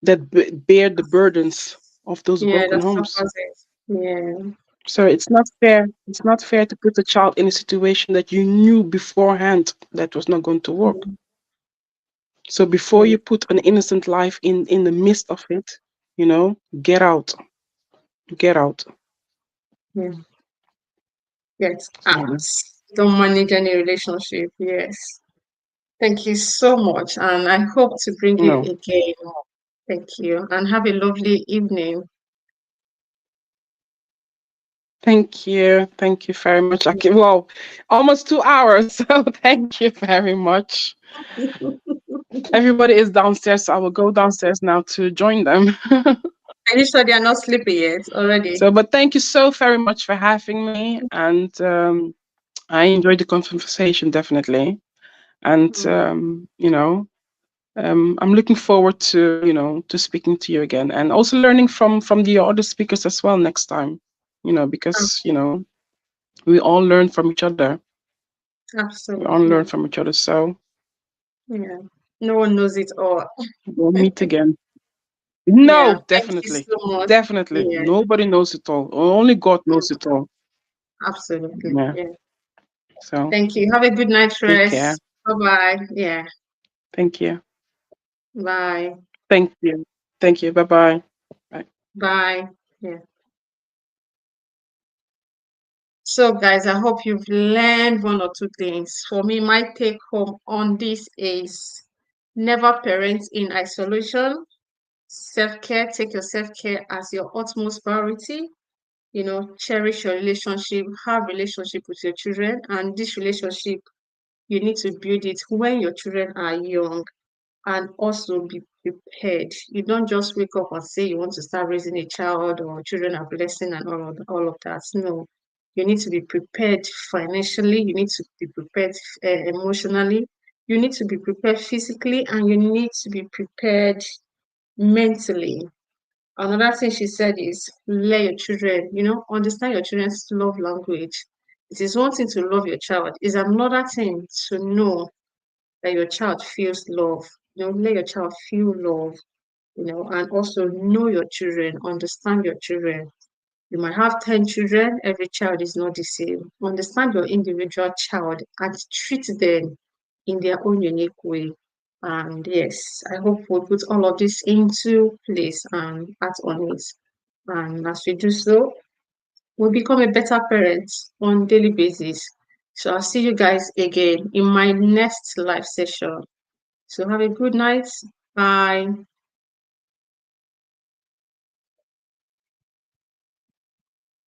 that bear the burdens of those Yeah, broken that homes. suffers it. Yeah. So it's not fair. It's not fair to put a child in a situation that you knew beforehand that was not going to work. Mm, So before yeah. you put an innocent life in the midst of it, get out. Get out. Yeah. Get Yeah. out. Don't manage any relationship. Yes. Thank you so much. And I hope to bring you No. again. Thank you. And have a lovely evening. Thank you. Thank you very much. Well, almost 2 hours. So thank you very much. Everybody is downstairs, so I will go downstairs now to join them. Are you sure they are not sleepy yet already? So, but thank you so very much for having me, and I enjoyed the conversation definitely. And I'm looking forward to to speaking to you again, and also learning from the other speakers as well next time. Because we all learn from each other. We all learn Absolutely. from each other. So Yeah. No one knows it all. we'll meet again. Yeah. No, Thank you definitely, so much. definitely. Yeah. Nobody knows it all. Only God Mm, knows it all. absolutely. Yeah. Yeah. So Thank you. Have a good night take care. rest. Bye-bye. Yeah. Thank you. Bye. Thank you. Thank you. Bye-bye. Bye. Bye. Yeah. So, guys, I hope you've learned one or two things. For me, my take home on this is never parent in isolation. Self-care, take your self-care as your utmost priority. Cherish your relationship, have relationship with your children, and this relationship, you need to build it when your children are young, and also be prepared. You don't just wake up and say you want to start raising a child or children are blessing and all of that. No, you need to be prepared financially. You need to be prepared emotionally. You need to be prepared physically, and you need to be prepared mentally. Another thing she said is let your children, understand your children's love language. It is one thing to love your child, it's another thing to know that your child feels love. Let your child feel love, and also know your children, understand your children. You might have 10 children, every child is not the same. Understand your individual child and treat them in their own unique way. And yes, I hope we'll put all of this into place and act on it. And as we do so, we'll become a better parent on daily basis. So I'll see you guys again in my next live session. So have a good night. Bye.